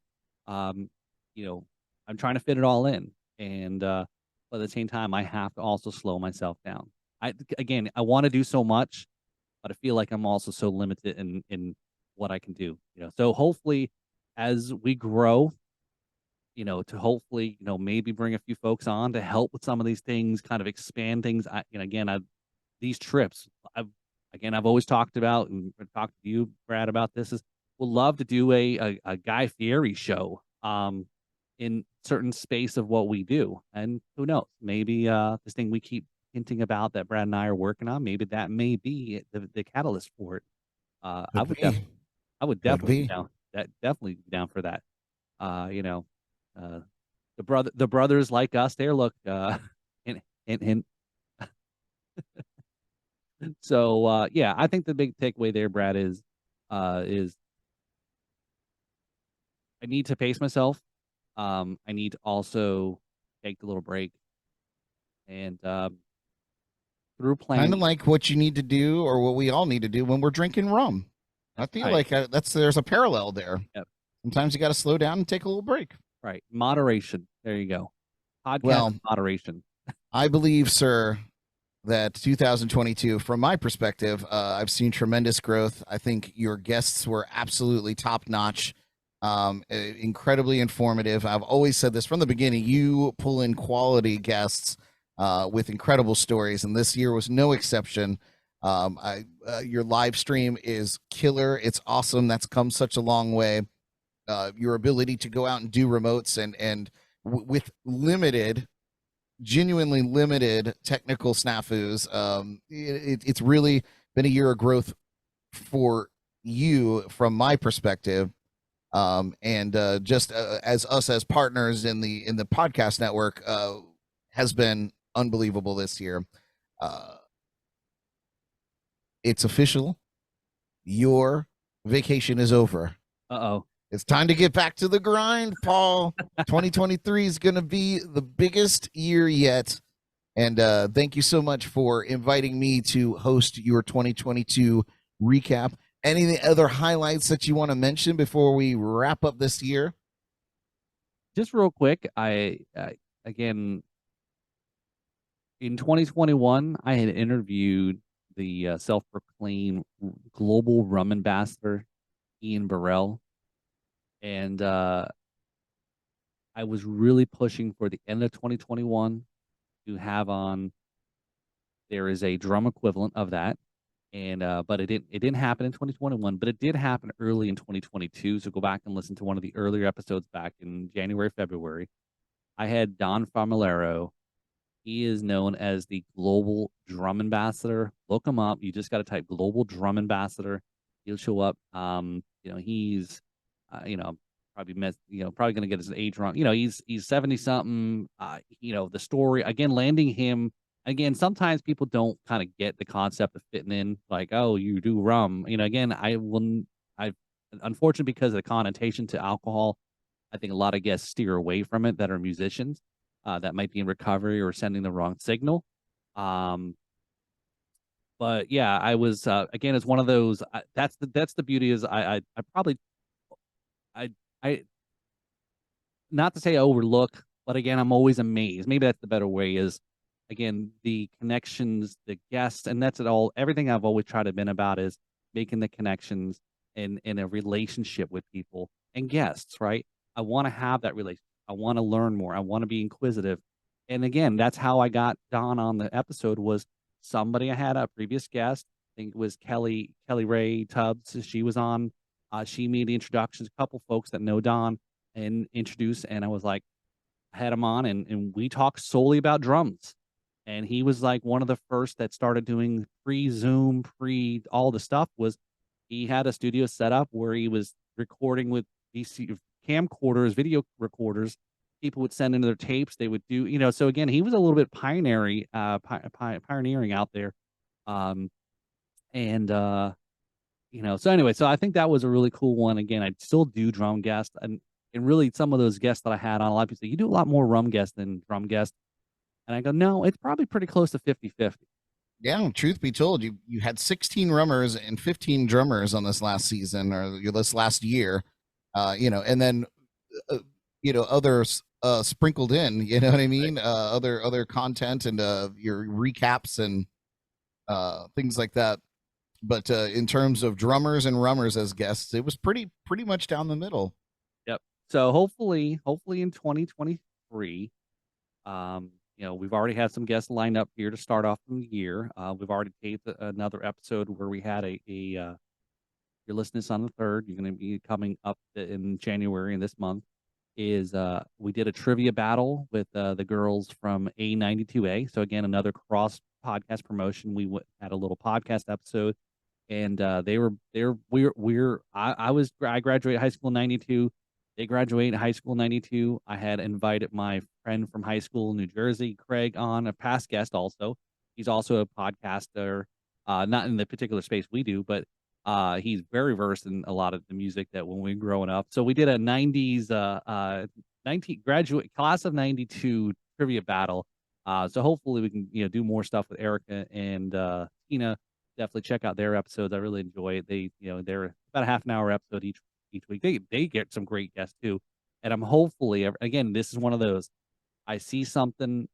um, you know, I'm trying to fit it all in, and but at the same time, I have to also slow myself down. I want to do so much, but I feel like I'm also so limited in what I can do. So hopefully, as we grow, to hopefully, maybe bring a few folks on to help with some of these things, kind of expand things. These trips, I've always talked about and talked to you, Brad, about this. Is would love to do a Guy Fieri show, in certain space of what we do, and who knows, maybe this thing we keep hinting about that Brad and I are working on, maybe that may be the catalyst for it. I Could would be. I would Could definitely be be. down. Definitely be down for that. Uh, you know, uh, the brothers like us, they're look, and and so yeah, I think the big takeaway there, Brad, is I need to pace myself. I need to also take a little break, and through Kind of planning. like what you need to do, or what we all need to do when we're drinking rum. I That's feel right. like there's a parallel there. Yep. Sometimes you got to slow down and take a little break. Right. Moderation. There you go. Podcast Well, moderation. I believe, sir, that 2022, from my perspective, I've seen tremendous growth. I think your guests were absolutely top notch, incredibly informative. I've always said this from the beginning. You pull in quality guests with incredible stories, and this year was no exception. Your live stream is killer. It's awesome. That's come such a long way. Your ability to go out and do remotes with limited, genuinely limited technical snafus. It's really been a year of growth for you from my perspective. And just as us as partners in the podcast network, has been unbelievable this year. Uh, it's official. Your vacation is over. Uh-oh. It's time to get back to the grind, Paul. 2023 is going to be the biggest year yet. And thank you so much for inviting me to host your 2022 recap. Any other highlights that you want to mention before we wrap up this year? Just real quick, again, in 2021, I had interviewed the self-proclaimed global rum ambassador, Ian Burrell, and I was really pushing for the end of 2021 to have on. There is a drum equivalent of that, and but it didn't happen in 2021, but it did happen early in 2022. So go back and listen to one of the earlier episodes back in January, February. I had Don Familaro. He is known as the global drum ambassador. Look him up. You just got to type global drum ambassador. He'll show up. He's, probably probably going to get his age wrong. He's 70 something. The story again, landing him again. Sometimes people don't kind of get the concept of fitting in, like, oh, you do rum. Again, I've unfortunately because of the connotation to alcohol, I think a lot of guests steer away from it that are musicians, that might be in recovery or sending the wrong signal. Um, but yeah, I was again, it's one of those. That's the beauty is I probably I not to say overlook, but again, I'm always amazed. Maybe that's the better way is again the connections, the guests, and that's it all. Everything I've always tried to been about is making the connections in a relationship with people and guests, right? I want to have that relationship. I want to learn more. I want to be inquisitive. And again, that's how I got Don on the episode was somebody I had a previous guest. I think it was Kelly Ray Tubbs. She was on. She made the introductions, a couple folks that know Don and introduced, and I was like, I had him on and we talked solely about drums. And he was like one of the first that started doing pre Zoom, pre all the stuff was he had a studio set up where he was recording with camcorders, video recorders. People would send in their tapes. They would do, so again, he was a little bit pioneering out there. Um, and, so anyway, so I think that was a really cool one. Again, I still do drum guests, and really some of those guests that I had on, a lot of people say, you do a lot more rum guests than drum guests. And I go, no, it's probably pretty close to 50-50. Yeah, truth be told, you had 16 rummers and 15 drummers on this last season or this last year, and then others sprinkled in. You know what I mean? Other content and your recaps and things like that. But in terms of drummers and rummers as guests, it was pretty much down the middle. Yep. So hopefully in 2023, we've already had some guests lined up here to start off the year. We've already taped another episode where we had you're listening on the 3rd. You're going to be coming up in January in this month. We did a trivia battle with the girls from A92A. So again, another cross podcast promotion. We had a little podcast episode, and I graduated high school in 92. They graduated high school in 92. I had invited my friend from high school in New Jersey, Craig, on, a past guest also. He's also a podcaster, not in the particular space we do, but he's very versed in a lot of the music that when we were growing up. So we did a 90s, 19 graduate class of 92 trivia battle. So hopefully we can, do more stuff with Erica and Tina. Definitely check out their episodes. I really enjoy it. They're about a half an hour episode each week. They get some great guests too. And I'm hopefully, again, this is one of those, I see something,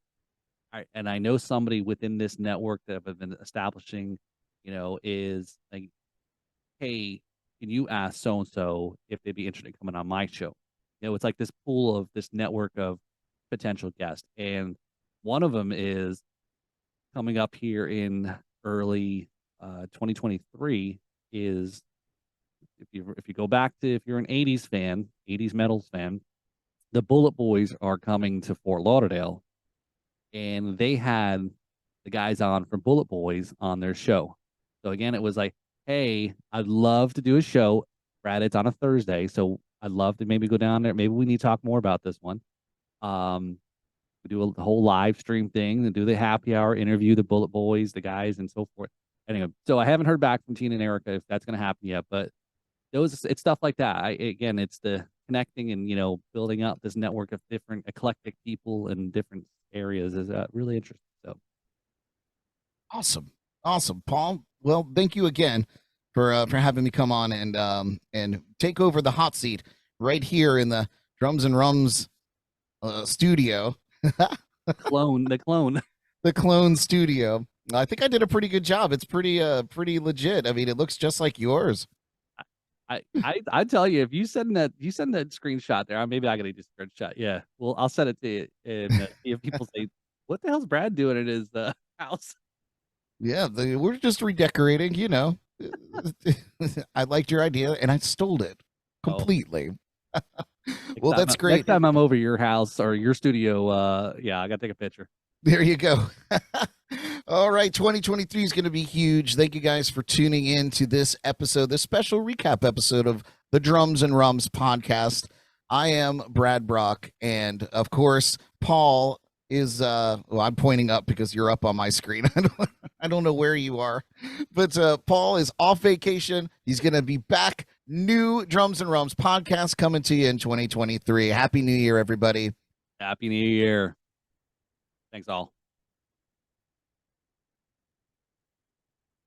and I know somebody within this network that I've been establishing, is like, hey, can you ask so-and-so if they'd be interested in coming on my show? It's like this pool of this network of potential guests. And one of them is coming up here in early 2023 is, if you go back to, if you're an 80s fan, 80s metals fan, the Bullet Boys are coming to Fort Lauderdale, and they had the guys on from Bullet Boys on their show. So again, it was like, hey, I'd love to do a show. Brad, it's on a Thursday, so I'd love to maybe go down there. Maybe we need to talk more about this one. We do a whole live stream thing and do the happy hour, interview the Bullet Boys, the guys, and so forth. Anyway, so I haven't heard back from Tina and Erica if that's going to happen yet, but it's stuff like that. It's the connecting and, building up this network of different eclectic people in different areas is really interesting. So awesome, Paul. Well, thank you again for having me come on and take over the hot seat right here in the Drums and Rums studio. the clone studio. I think I did a pretty good job. It's pretty legit. I mean, it looks just like yours. I tell you, if you send that screenshot there, maybe I gotta do a screenshot. Yeah, well, I'll send it to you, and see if people say, "What the hell's Brad doing at his house?" Yeah, we're just redecorating. I liked your idea, and I stole it completely. Well, that's great. Next time I'm over your house or your studio, yeah, I gotta take a picture. There you go. All right, 2023 is going to be huge. Thank you guys for tuning in to this episode, this special recap episode of the Drums and Rums podcast. I am Brad Brock, and of course, Paul is I'm pointing up because you're up on my screen. I don't know where you are, but Paul is off vacation. He's going to be back. New Drums and Rums podcast coming to you in 2023. Happy New Year, everybody. Happy New Year. Thanks all.